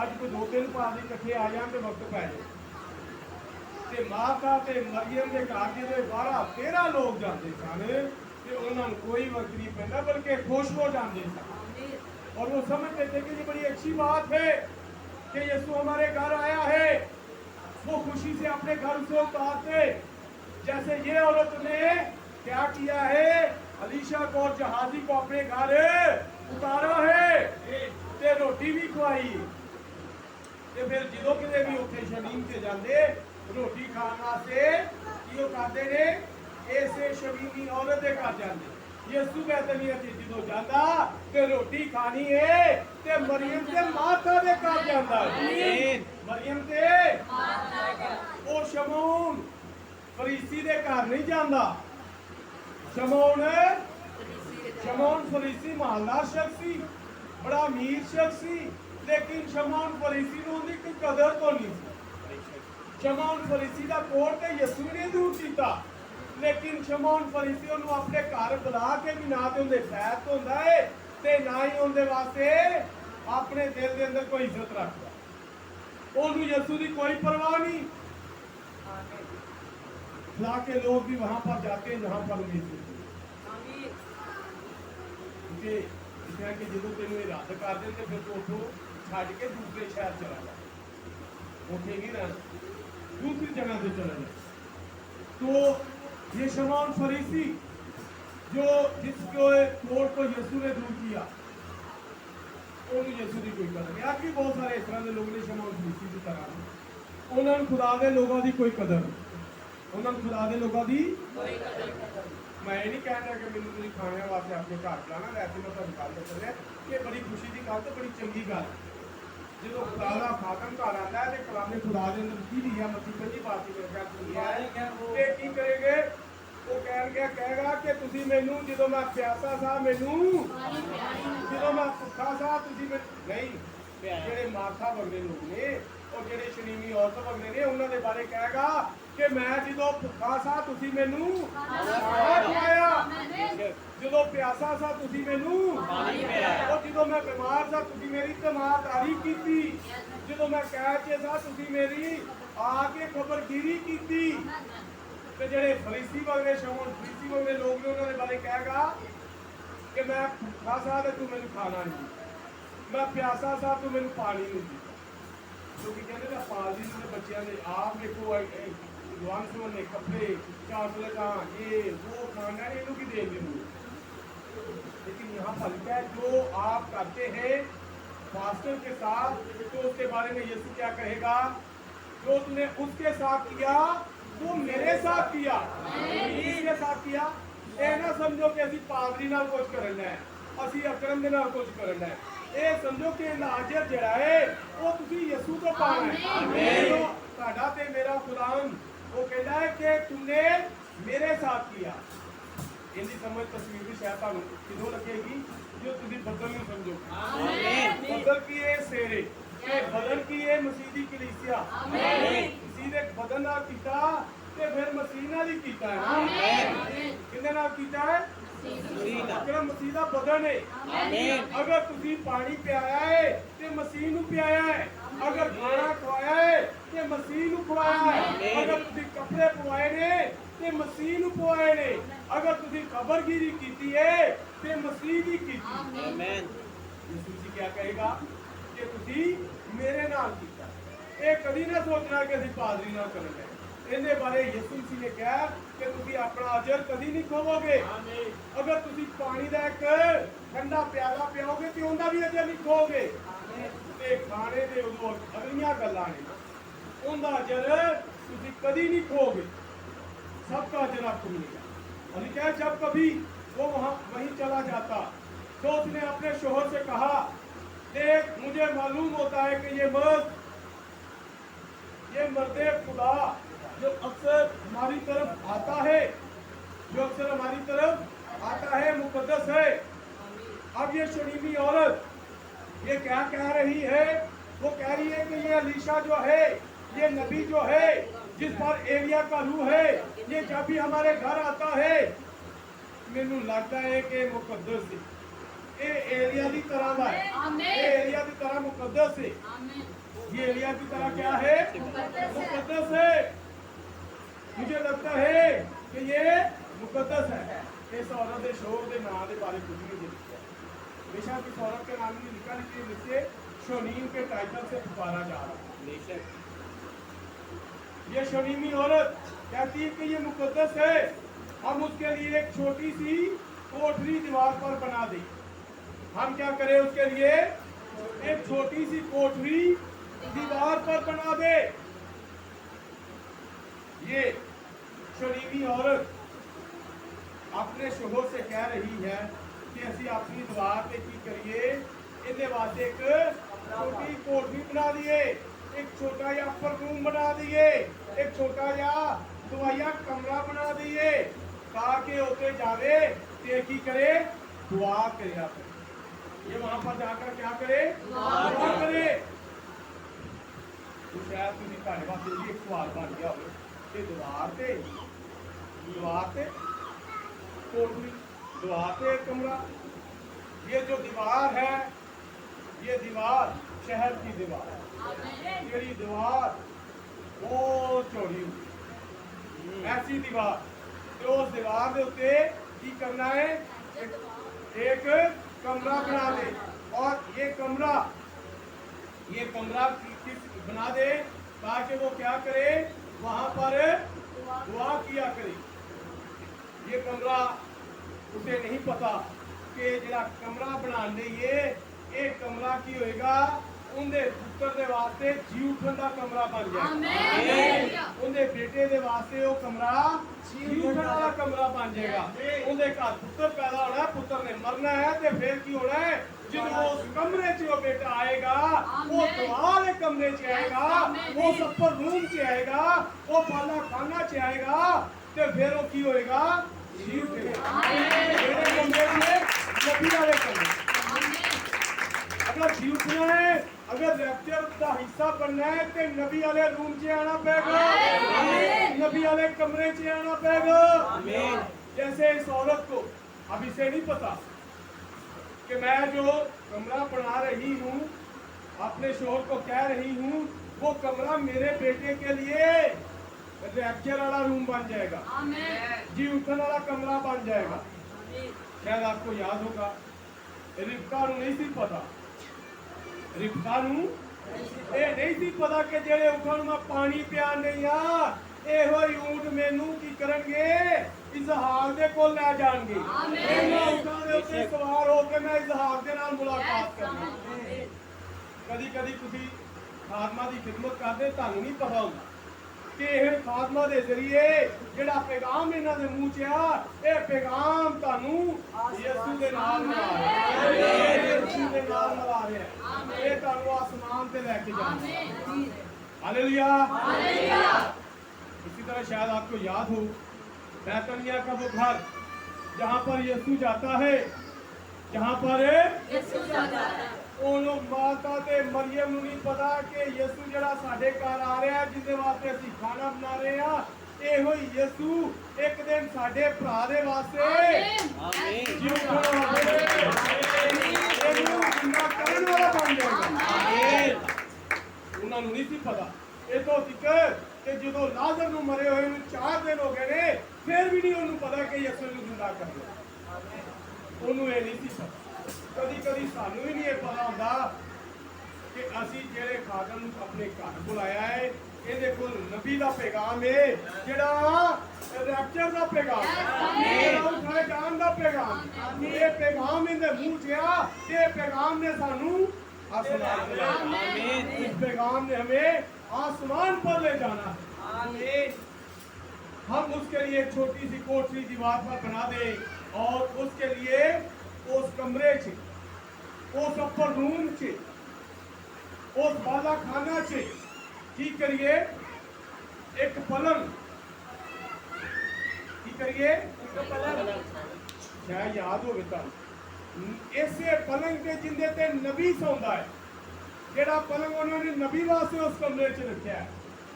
ਅੱਜ ਕੋਈ 2-3 ਪਾਸੇ ਇਕੱਠੇ ਆ ਜਾਣ ਤੇ ਵਕਤ ਪੈ ਜਾਏ ਤੇ ਮਾਤਾ ਤੇ ਮਰੀਮ ਦੇ ਘਰ ਜਿਹੜੇ 12-13 ਲੋਕ ਜਾਂਦੇ ਸਨ ਤੇ ਉਹਨਾਂ ਨੂੰ ਕੋਈ ਵਕਤ ਨਹੀਂ ਪੈਂਦਾ ਬਲਕਿ ਖੁਸ਼ ਹੋ ਜਾਂਦੇ ਸਨ और वो समझते थे कि ये बड़ी अच्छी बात है कि यीशु हमारे घर आया है। वो खुशी से अपने घर से उतारते जैसे ये औरत ने क्या किया है, अलीशा को और जहाजी को अपने घर उतारा है ते रोटी भी खवाई ते फिर जो किते भी उत्थे शमीम से जाते रोटी खाने वास्ते की करते ने ऐसे शमीमी औरत के घर जाते। यीशु बैतनिया से जो जाता ते रोटी खानी है ते मरियम ते माता दे घर जाता। मरियम ते ओ शमौन फरीसी दे घर नहीं जाता। शमौन फरीसी मालदार शख्स सी, बड़ा अमीर शख्स सी, लेकिन शमौन फरीसी नूं उहदी कोई कदर तो नहीं सी। शमौन फरीसी दा कोट ते यीशु ने दूर कीता, लेकिन शमौन फरीसी उहनूं अपने घर बुला के भी ना ते उहदे फैत हुंदा है ते ना ही उहदे वास्ते अपने दिल दे अंदर कोई इज्जत रखदा। उहनूं यीशु दी कोई परवाह नहीं। खुदा के लोग भी वहां पर जाते हैं जहां पर उन्हें कि जो तेन रद्द कर दे फिर तो उठो छड़ के दूसरे शहर चला जा, उठे नहीं रहना, दूसरी जगह से चला जाए। तो ये शमौन फरीसी जो जिसको कोट को यीशु ने दूर किया उन्होंने यीशु की कोई कदर नहीं। आज भी बहुत सारे इस तरह के लोग ने शमौन फरीसी की तरह उन्होंने खुदा के लोगों की कोई कदर नहीं, उन्होंने खुदा के लोगों की मैं ये नहीं कह रहा कि मैंने तुझे खाने वास्ते अपने घर बुलाना, वैसे मैं तुम गल दस रहा कि बड़ी खुशी की गल तो बड़ी चंगी गल जो खुदा का खातम घर आता है तो कलामे खुदा के अंदर की लिया मसीह पहली बात ही की करेंगे वो कहेगा कि तुसी मैनू जो मैं प्यासा सा मैनू जो मैं भुखा सा तुसी नहीं जेडे मार्था वगरे लोग ने और जेडे शरीमी औरत वगरे ने उन्होंने बारे कहेगा कि मैं जो भुखा सा तुसी मैनू खवाया, जो प्यासा सा तुसी मैनू और जो मैं बीमार सा तुसी मेरी तमादारी की, जो मैं कैद च सा तुसी मेरी आके खबरगिरी की। ते जेडे फरीसी वगरे शमौन फरीसी वगरे लोग ने उन्होंने बारे कहेगा कि मैं भुखा सा ते तू मैनू खाना नहीं, मैं प्यासा सा तू मैनू पानी नहीं दी। क्योंकि कहते ना पालदी ने बच्चों ने आप देखो जवान ने कपड़े चॉकलेटा ये वो खाना है इन्हों की दे देंगे। लेकिन यहाँ पर लिखा है जो आप करते हैं फास्टर के साथ तो उसके बारे में यीशु क्या कहेगा, जो तूने उसके साथ किया तू मेरे साथ किया। किसके साथ किया? ये ना समझो कि असी पादरी नाल कुछ करना है, असी अकरम दे नाल कुछ करना है। ये समझो कि लाजर जड़ा है वो तुसी यीशु तो पाना है। साडा ते मेरा कुरान वो कहता है कि तुमने मेरे साथ किया। इनकी समझ तस्वीर भी शायद तुहानू किदों लगेगी जो तुसी बदल नहीं समझो। बदल की है सेरे, बदल की है मसीह दी कलीसिया, मसीह दे बदन नाल कीता ते फिर मसीह नाल ही कीता है। किदे नाल कीता है? अकरम मसीह दा बदन है। अगर तुसी पानी पियाया है ते मसीह नू पियाया है, अगर खाना खवाया है ते मसीह नू खवाया है, अगर तुसी कपड़े पवाए ने ते मसीह नू पवाए ने, अगर तुसी खबरगिरी कीती है ते मसीह दी कीती। आमीन। यीशु जी क्या कहेगा कि तुसी मेरे नाल कीता। ये कभी ना सोचना कि असीं पादरी नाल करना है। इहदे बारे यीशु मसीह ने कहा कि तुसी अपना अजर कभी नहीं खोवोगे। अगर तुसी पानी का एक ठंडा प्याला पियाओगे तो उनका भी अजर नहीं खोओगे। ते खाने दे उदों अगलियां गल्लां ने उनका अजर तुसी कभी नहीं खोओगे। सबका अजर आपको मिलेगा। और क्या है, जब कभी वो वहीं चला जाता तो उसने अपने शोहर से कहा, देख मुझे मालूम होता है कि ये मर्दे खुदा जो अक्सर हमारी तरफ आता है मुकद्दस है। अब ये शरीमी औरत ये क्या कह रही है, वो कह रही है कि ये अलीशा जो है, ये नबी जो है जिस पर एलिया का रूह है, ये जब भी हमारे घर आता है मैनू लगता है कि मुकद्दस है, ये एलिया की तरह है, ये एलिया की तरह मुकद्दस है, ये एलिया की तरह क्या है, मुकद्दस है। मुझे लगता है कि ये मुकद्दस है। इस औरत के शोर के नाम के बारे कुछ नहीं लिखा, बेशक इस औरत के नाम नहीं लिखा, लेकिन इसे शोनीम के टाइटल से पुकारा जा रहा है। ये शोनीमी औरत कहती है कि ये मुकद्दस है, हम उसके लिए एक छोटी सी कोठरी दीवार पर बना दें। हम क्या करें उसके लिए, एक छोटी सी कोठरी दीवार पर बना दे। ये शरीमी औरत अपने शोहर से कह रही है कि असी अपनी दीवार पे की करिए, इन्हें वास्ते एक छोटी कोठरी बना दिए, एक छोटा या अपर रूम बना दिए, एक छोटा या दवाइया कमरा बना दिए, ताकि होते जावे ते की करे, दुआ करे। ये वहां पर जाकर क्या करे, दुआ करे। तो शायद तुझे ਤੁਹਾਡੇ ਵਾਸਤੇ ਇਹ ਸਵਾਲ ਬਣ ਗਿਆ ਹੋਵੇ ਕਿ ਦੀਵਾਰ ਤੇ कोठरी, दीवार पे एक कमरा। ये जो दीवार है, ये दीवार शहर की दीवार है, ये दीवार बहुत चौड़ी हुई, ऐसी दीवार। तो उस दीवार के उत्ते की करना है, एक कमरा बना दे। और ये कमरा किस बना दे, ताकि वो क्या करे, वहां पर दुआ किया करे। ये कमरा उसे नहीं पता कि जरा कमरा बनाने ये कमरा की होएगा, उनके पुत्र दे वास्ते जी उठन का कमरा बन जाएगा, उनके बेटे दे वास्ते वो कमरा जी उठन वाला कमरा बन जाएगा। उनके घर पुत्र पैदा होना, पुत्र ने मरना है, तो फिर की होना है, जब वो उस कमरे च वो बेटा आएगा, वो दुआर कमरे च आएगा, वो सफर रूम च आएगा, वो पाला खाना च आएगा, तो फिर वो की होएगा, जी उठेगा। नबी वाले कमरे, अगर जी उठना है, अगर रैप्चर का हिस्सा बनना है, तो नबी वाले रूम च आना पड़ेगा, नबी वाले कमरे च आना पड़ेगा। जैसे इस औरत को अब इसे नहीं पता कि मैं जो कमरा बना रही हूँ, अपने शोहर को कह रही हूँ, वो कमरा मेरे बेटे के लिए रैप्चर वाला रूम बन जाएगा, जी उठन वाला कमरा बन जाएगा। शायद आपको याद होगा, रिबका नहीं सी पता, रिबका नहीं सी पता कि जेड़े उठन में पानी पिया नहीं आ, ਇਹੋ ਹੀ ਊਂਟ ਮੈਨੂੰ ਕੀ ਕਰਨਗੇ, ਇਜ਼ਹਾਰ ਦੇ ਕੋਲ ਲੈ ਜਾਣਗੇ। ਇਹਨਾਂ ਊਂਟਾਂ ਦੇ ਉੱਤੇ ਸਵਾਰ ਹੋ ਕੇ ਮੈਂ ਇਜ਼ਹਾਰ ਦੇ ਨਾਲ ਮੁਲਾਕਾਤ ਕਰਨੀ। ਕਦੀ ਤੁਸੀਂ ਖਾਦਮਾ ਦੀ ਖਿਦਮਤ ਕਰਦੇ, ਤੁਹਾਨੂੰ ਨਹੀਂ ਪਤਾ ਹੁੰਦਾ ਕਿ ਇਹ ਖਾਦਮਾ ਦੇ ਜ਼ਰੀਏ ਜਿਹੜਾ ਪੈਗਾਮ ਇਹਨਾਂ ਦੇ ਮੂੰਹ 'ਚ ਆ, ਇਹ ਪੈਗਾਮ ਤੁਹਾਨੂੰ ਯਿਸੂ ਦੇ ਨਾਲ ਮਿਲਾ ਰਿਹਾ, ਯਿਸੂ ਦੇ ਨਾਲ ਮਿਲਾ ਰਿਹਾ, ਇਹ ਤੁਹਾਨੂੰ ਆਸਮਾਨ ਤੇ ਲੈ ਕੇ ਜਾਣਾ। Hallelujah, hallelujah. इसी तरह शायद आपको याद हो, बैतनिया का वो घर जहाँ पर यीशु जाता है, जहाँ पर यीशु जाता है, उन्हों माता ते मरियम नूं नहीं पता कि यीशु जड़ा साडे घर आ रहा है, जिसदे वास्ते असीं खाना बना रहे हैं। इहो ही यीशु एक दिन साडे भरा दे वास्ते जीवन करन वाला बन जाएगा। उन्हां नूं नहीं सी पता ਇਹ ਤੋਂ ਜ਼ਿਕਰ ਕਿ ਜਦੋਂ ਲਾਜ਼ਰ ਨੂੰ ਮਰੇ ਹੋਏ ਨੂੰ 4 ਦਿਨ ਹੋ ਗਏ ਨੇ, ਫਿਰ ਵੀ ਨਹੀਂ ਉਹਨੂੰ ਪਤਾ ਕਿ ਯਿਸੂ ਨੂੰ ਜ਼ਿੰਦਾ ਕਰ ਲਿਆ। ਉਹਨੂੰ ਇਹ ਨਹੀਂ ਸੀ ਪਤਾ। ਕਦੀ ਸਾਨੂੰ ਵੀ ਨਹੀਂ ਇਹ ਪਤਾ ਹੁੰਦਾ ਕਿ ਅਸੀਂ ਜਿਹੜੇ ਖਾਦਮ ਨੂੰ ਆਪਣੇ ਘਰ ਬੁਲਾਇਆ ਹੈ, ਇਹਦੇ ਕੋਲ ਨਬੀ ਦਾ ਪੈਗਾਮ ਹੈ, ਜਿਹੜਾ ਰੈਪਚਰ ਦਾ ਪੈਗਾਮ ਹੈ, ਉਠਾਏ ਜਾਣ ਦਾ ਪੈਗਾਮ। ਇਹ ਪੈਗਾਮ ਇਹਦੇ ਮੂੰਹ 'ਚ ਆ, ਇਹ ਪੈਗਾਮ ਨੇ ਸਾਨੂੰ आसमान पे ले जाना। इस पैगाम ने हमें आसमान पर ले जाना है। हम उसके लिए एक छोटी सी कोठरी दीवार पर बना दें और उसके लिए उस कमरे च उस अपर रूम च उस बाला खाना च की करिए एक पलंग की करिए शायद याद हो गया इसे पलंग के जिंदे ते नबी सौंदा है जेड़ा पलंग उन्होंने नबी वास्ते उस कमरे च रखा है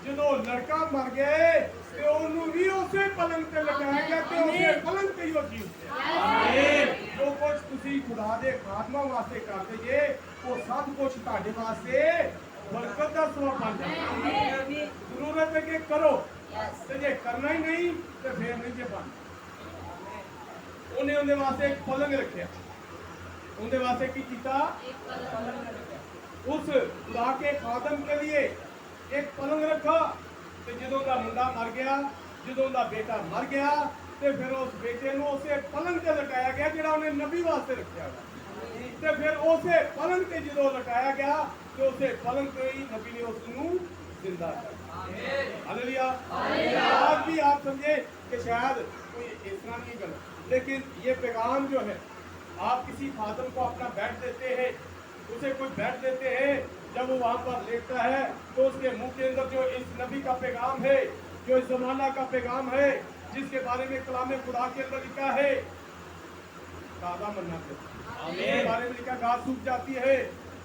जो लड़का मर गए ते ओनू भी उसे पलंग ते लगाया गया ते उसे पलंग ते ही वो जीवते जो कुछ तुसी खुदा दे खादमा वास्ते करदे जे वो सब कुछ तुहाडे वास्ते बरकत दा सबब बन जाता है जरूरत है कि करो ते जे करना ही नहीं ते फिर नहीं जे बन उन्हें उनके वास्ते एक पलंग रखा उनके वास्ते की कीता उस खुदा के खादम के लिए एक पलंग रखा तो जो मुंडा मर गया जो बेटा मर गया तो फिर उस बेटे को उसे पलंग से लटाया गया जो उन्हें नबी वास्ते रखा तो फिर उसे पलंग से जो लटाया गया तो उसे पलंग से ही नबी ने उसको जिंदा कर हालेलुया आज भी आप समझे कि शायद कोई इस तरह नहीं गलत, लेकिन ये पैगाम जो है आप किसी खादम को अपना बेड देते हैं, उसे कोई बेड देते हैं, जब वो वहाँ पर लेटता है तो उसके मुंह के अंदर जो इस नबी का पैगाम है, जो इस जमाना का पैगाम है, जिसके बारे में कलाम खुदा के अंदर लिखा है ताज़ा मन्ना के बारे में लिखा घास सूख जाती है,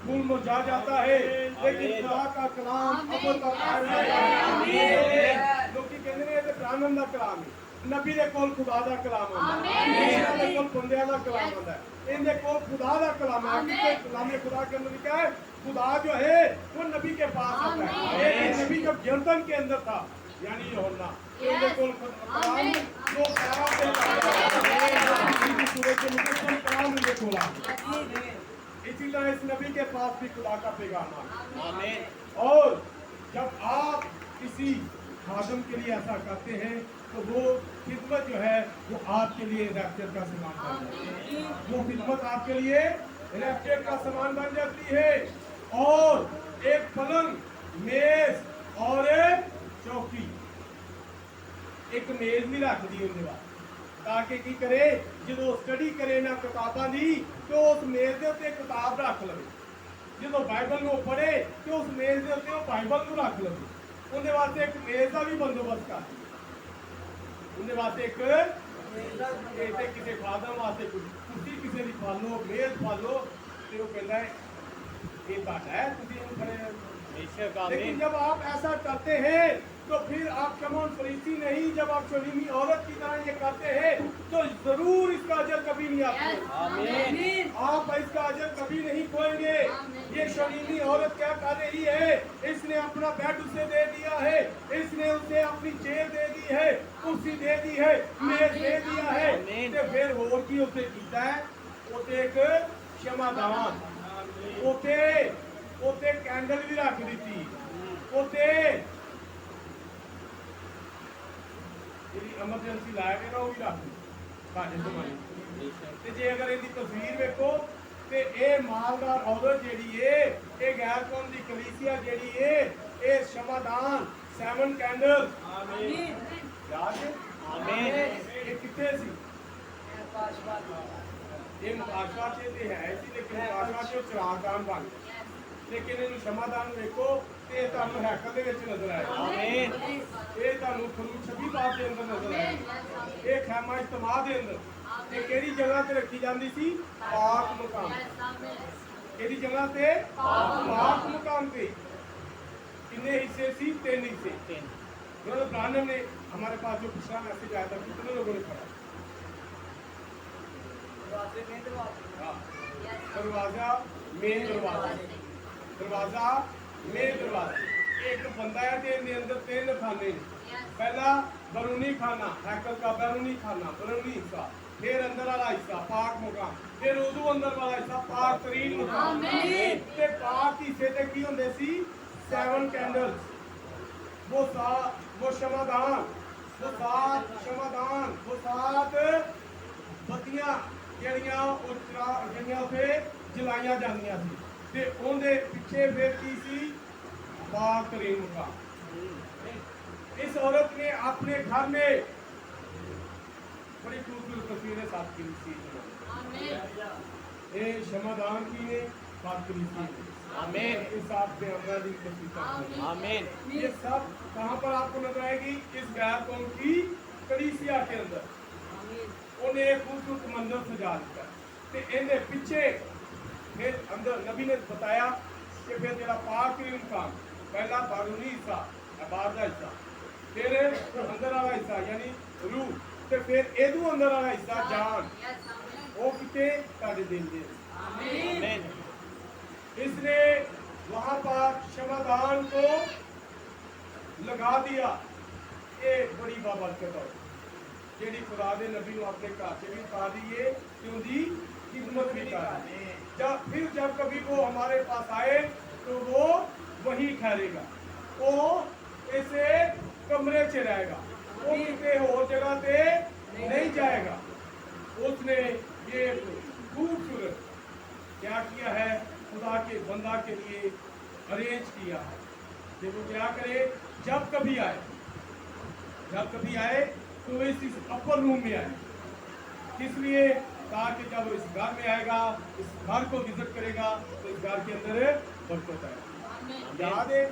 फूल मुरझा जाता है, लेकिन खुदा का कलाम अब तक लोग कहते हैं प्राणम का कलाम है, नबी दे कोल खुदा दा कलाम होंदा है, इहदे कोल बंदियां दा कलाम होंदा है, इहदे कोल खुदा दा कलाम है। क्योंकि कलाम खुदा के अंदर लिखा है खुदा जो है वो नबी के पास आता है। एक नबी जब यरदन के अंदर था यानी यूहन्ना, इहदे कोल कलाम जो प्यारा से सूरज के मुकद्दम कलाम इहदे कोल आ, इसी तरह इस नबी के पास भी खुदा का पैगाम आ। आमीन। और जब आप किसी खादम के लिए ऐसा करते हैं तो वो खिदमत जो है वो आपके लिए रैप्चर का सामान बन जाती है, वो खिदमत आपके लिए रैप्चर का सामान बन जाती है। और एक पलंग, मेज और एक चौकी, एक मेज भी रख दी उनके बाद ताकि की करे जो स्टडी करे ना किताबा दी तो उस मेज के उत्ते किताब रख लवे, जो बाइबल को पढ़े तो उस मेज के उत्ते बाइबल को रख लवे, उनके वास्ते एक मेज का भी बंदोबस्त कर, उनके वास्ते एक किसी खादम वास्ते कुर्सी किसी की पा लो, मेज पा लो, तो वो कहता है ये बात है तुझे खड़े। लेकिन जब आप ऐसा करते हैं तो फिर आप शमौन फरीसी नहीं, जब आप शलीमी औरत की तरह ये करते हैं तो जरूर इसका अजर कभी नहीं आपको, आप इसका अजर कभी नहीं खोएंगे। ये शलीमी औरत क्या कर रही है, इसने अपना बेड उसे दे दिया है, इसने उसे अपनी चेयर दे दी है, कुर्सी दे दी है, मेज दे दिया है, तो फिर और की उसे कीता है उसे एक क्षमादान, उसे कैंडल भी रख दी, उसे एमरजेंसी लाया गया ना वो भी रख साढ़े जमाने जे अगर इनकी तस्वीर देखो तो ये मालदार औरत जी है, ये गैर कौम की कलीसिया जी है, ये क्षमादान 7 कैंडल याद है ये कितने सी ये मुकाशवा से है सी, लेकिन मुकाशवा से चिरागदान बन गया, लेकिन इन क्षमादान देखो ते तुहानू हैकल दे विच नजर आएगा। आमीन। ये तुहानू खरूज 26 बाब के अंदर नजर आएगा। ये खैमा इज्तिमा दे अंदर ये केड़ी जगह ते रखी जांदी सी, पाक मकाम, केड़ी जगह ते पाक मकाम पे। कितने हिस्से सी, 3 हिस्से। ब्रदर ब्रानम ने हमारे पास जो पिछला मैसेज आया था कितने लोगों ने पढ़ा? दरवाजा मेन दरवाजा, दरवाजा मेन दरवाजा, एक बंदा है ते इहदे अंदर 3 खाने, पहला बैरूनी खाना, हैकल का बैरूनी खाना, बैरूनी हिस्सा, फिर अंदर वाला हिस्सा पाक मकाम, फिर उदू अंदर वाला हिस्सा पाक तरीन मकाम। ते पाक हिस्से ते की हुंदे सी 7 कैंडल्स, वो क्षमादान, वो 7 क्षमादान, वो 7 बत्तियां ਜਿਹੜੀਆਂ ਉੱਥੇ ਜਲਾਈਆਂ ਜਾਂਦੀਆਂ ਸੀ, ਤੇ ਉਹਦੇ ਪਿੱਛੇ ਫਿਰ ਕੀ ਸੀ, ਪਾਕ ਤਰੀਨ ਮਕਾਮ। इस औरत ने अपने घर में बड़ी खूबसूरत तस्वीरें साथ की थी। ये शमादान की ने बात करी थी। आमीन। इस साथ में अपना दिन तस्वीर आमीन। ये सब कहाँ पर आपको नजर आएगी? इस गैर कौम की कलीसिया के अंदर उन्हें एक खूबसूरत मंदिर सजा दिया ते इन्हें पीछे फिर अंदर नबी ने बताया कि फिर तेरा पाक काम पहला बारूनी हिस्सा बाहर का हिस्सा फिर अंदर वाला हिस्सा यानी रूह ते फिर एदू अंदर वाला हिस्सा जान वो किते ताड़े दिल दे। आमीन। इसने वहां पर शमादान को लगा दिया। ये बड़ी बाबरकत है जेडी खुदा दे नबी को अपने घर से भी उतार दिए कि उनकी खिदमत भी कर जब कभी वो हमारे पास आए तो वो वहीं ठहरेगा, वो ऐसे कमरे से रहेगा, वो किसी और जगह पे नहीं जाएगा। उसने ये खूबसूरत क्या किया है? खुदा के बंदा के लिए अरेंज किया है कि वो क्या करे जब कभी आए तो वो इस अपर रूम में आए। किस लिए? ताकि जब वो इस घर में आएगा, इस घर को विजिट करेगा तो इस घर के अंदर बरकत आएगा। याद है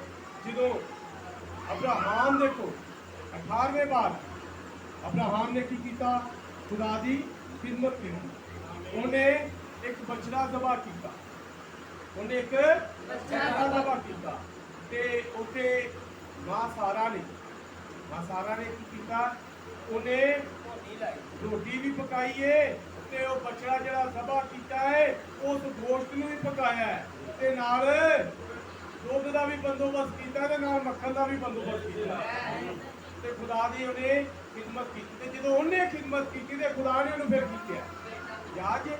जो अब्राहम देखो 18वें बार अब्राहम ने की कीता खुदा दी खिदमत की। उन्हें एक बछड़ा ज़बह कीता, उन्हें एक बछड़ा ज़बह कीता ते उते मां सारा ने की कीता उन्हें रोटी भी पकाई है ते वो बछड़ा जड़ा ज़बह कीता है उस गोश्त नूं भी पकाया है ते नाल दुध का भी बंदोबस्त किया ते नाल मक्खन का भी बंदोबस्त किया ते खुदा दी उन्हें खिदमत की ते जदों उन्हें खिदमत की ते खुदा ने उन्हें फिर किया याद है।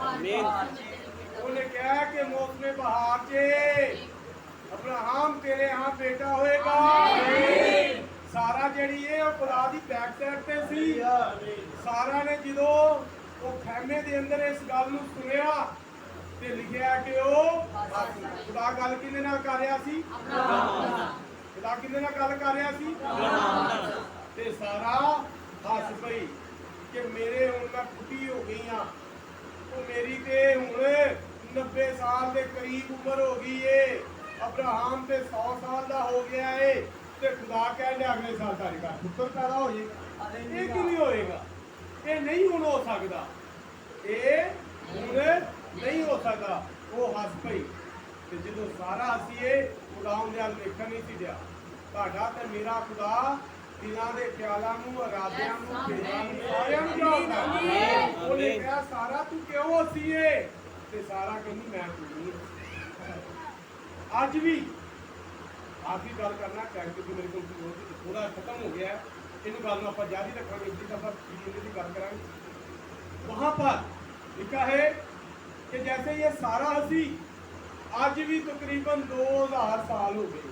आमीन। उन्हें कहा कि मौसम बहार से अब्राहम तेरे यहाँ बेटा होएगा। सारा जड़ी है वो खुदा दी बैक साइड ते सी। सारा ने जदों वो खैमे दे अंदर इस गल नूं सुनिया ते लिखिया कि वो खुदा गल किहदे नाल कर रहा सी? खुदा किहदे नाल गल कर रहा सी? ते सारा हस पई कि मेरे हुण मैं बुढ़ी हो गई हाँ, तो मेरी ते हुण 90 साल के करीब उम्र हो गई है, अब्राहम ते 100 साल का हो गया है ते खुदा कहने अगले साल तारे घर पुत्र पैदा हो जाएगा। ये क्यों नहीं होएगा? ये नहीं हुण हो सकता, ये हुण नहीं हो सकता। वो हस पई ते जदों सारा हसीए खुदा उहदे अल वेखण नहीं सी दिया। तुहाडा ते मेरा खुदा दिलां दे ख्यालां नूं इरादियां नूं भेजां नूं सारियां नूं जाणदा है। ਉਹਨੇ ਕਿਹਾ ਸਾਰਾ ਤੂੰ ਕਿਉਂ ਹੱਸੀਏ ਤੇ ਸਾਰਾ ਕਹਿੰਦੀ ਮੈਂ ਕੋਈ ਨਹੀਂ। ਅੱਜ ਵੀ ਆਖਰੀ ਗੱਲ ਕਰਨਾ ਟਾਈਮ ਤੇ ਮੇਰੇ ਕੋਲ ਥੋੜਾ ਖਤਮ ਹੋ ਗਿਆ ਹੈ, ਇਹਨੂੰ ਗੱਲ ਨੂੰ ਆਪਾਂ ਜਾਰੀ ਰੱਖਾਂਗੇ। ਜਿੱਦ ਆਪਾਂ ਵੀਡੀਓ ਦੀ ਗੱਲ ਕਰਾਂਗੇ वहां पर लिखा है कि जैसे ये सारा हसी आज भी तकरीबन 2000 साल हो गए,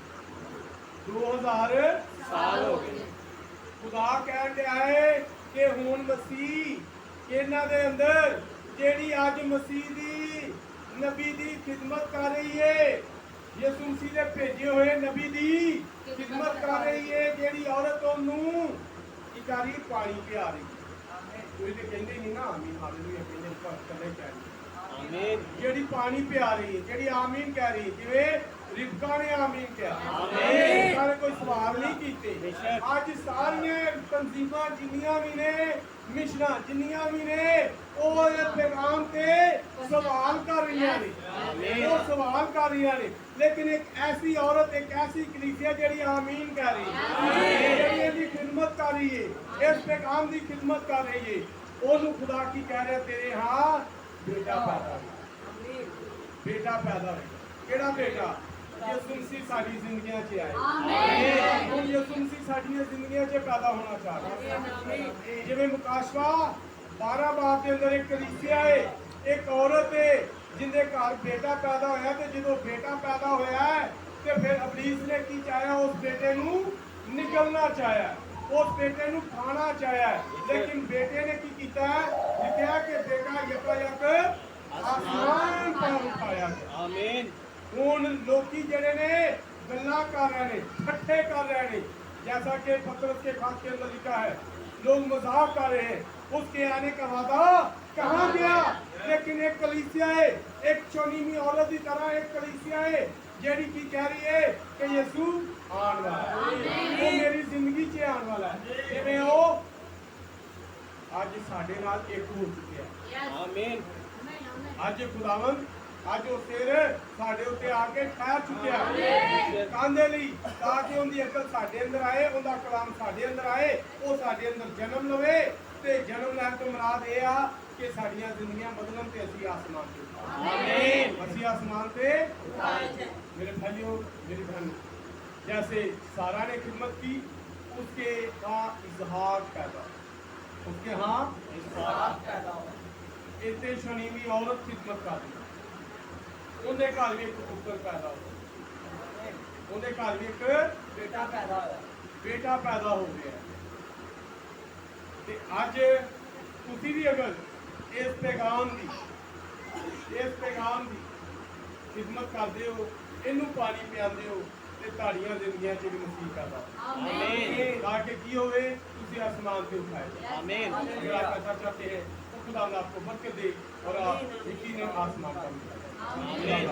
2000 साल हो गए। खुदा कह दिया है कि हुण मसीह इन्हां दे अंदर जेड़ी आज मसीह दी नबी दी खिदमत कर रही है, यसू मसीह दे भेजे हुए नबी दी खिदमत कर रही है, जेड़ी औरत ओनू की कर रही पानी पिया रही। कोई तो कहते नहीं ना आमीन हालेलुया कहते पर कदे कह रही आमीन, जेड़ी पानी पिया रही है, जेड़ी आमीन कह रही जिवें रिबका ने आमीन कहा। आमीन सारे कोई सवाल नहीं कीते। आज सारियां तंजीमां जिन्नियां भी ने मिशना जिन्नियां भी ने वो पैगाम ते सवाल कर रही ने, वो सवाल कर रही ने। लेकिन एक ऐसी औरत, एक ऐसी कलीसिया जेड़ी आमीन कह रही है, जेड़ी इहदी खिदमत कर रही है, इस पैगाम दी खिदमत कर रही है, ओनू खुदा की कह रहा तेरे हाँ बेटा पैदा होगा, बेटा पैदा होगा। केड़ा बेटा? यसू मसीह साडी जिंदगियां च आए। आमीन। हुण यसू मसीह साडी जिंदगियां च पैदा होना चाहता है। जिवें मुकाशवा 12 बाब के अंदर एक कलीसिया है, एक औरत है जिंदे घर बेटा पैदा होया ते जदों बेटा पैदा होया है ते फिर अबलीस ने की चाहया उस बेटे नू निकलना चाहया, उस बेटे नू खाना चाहया, लेकिन बेटे ने की कीता है? लिखा कि बेटा यकायक आसमान पर उठाया गया। आमीन। हुण लोकी जेड़े ने गल्लां कर रहे ने, ठट्ठे कर रहे ने जैसा कि पतरस के खात के अंदर लिखा है, लोग मजाक कर रहे हैं, उसके आने का वादा कहाँ गया? लेकिन एक कलीसिया है, एक चुनीमी औरत की तरह एक कलीसिया है जेड़ी की कह रही है कि यीशु आने वाला है, वो मेरी जिंदगी च आने वाला है। जिवें वो आज साडे नाल एक हो चुके हैं। आमीन ਅੱਜ ਖੁਦਾਵੰਦ ਅੱਜ ਉਹ ਸਿਰ ਸਾਡੇ ਉੱਤੇ ਆ ਕੇ ਠਹਿਰ ਚੁੱਕਿਆ ਕਾਂਦੇ ਲਈ ਤਾਂ ਕਿ ਉਹਦੀ ਅਕਲ ਸਾਡੇ ਅੰਦਰ ਆਏ, ਉਹਦਾ ਕਲਾਮ ਸਾਡੇ ਅੰਦਰ ਆਏ, ਉਹ ਸਾਡੇ ਅੰਦਰ ਜਨਮ ਲਵੇ ਤੇ ਜਨਮ ਲੈਣ ਤੋਂ ਮੁਰਾਦ ਇਹ ਆ ਕਿ ਸਾਡੀਆਂ ਜ਼ਿੰਦਗੀਆਂ ਬਦਲਣ ਤੇ ਅਸੀਂ ਆਸਮਾਨ ਤੇ आमीन ਅਸੀਂ ਆਸਮਾਨ ਤੇ मेरे भाइयों मेरी बहन जैसे सारा ने खिदमत की उसके यहाँ इजहार पैदा उसके यहाँ इजहार पैदा इतने शनीवी औरत खिदमत कर दी उन्हें घर भी एक पुत्र पैदा हो उन्हें घर भी एक बेटा पैदा हो गया ते अज तुसी भी अगर इस पैगाम की खिदमत करते हो इनू पानी पियाते हो ते ताड़ियां जिंदगियां च भी मसीह पैदा आमीन ताकि की होवे तुसी आसमान पे उठाए आमीन अगर आप ऐसा चाहते हैं तो खुदा ने आपको बरकत दे और आप यकीनन आसमान पर उठाए। आमीन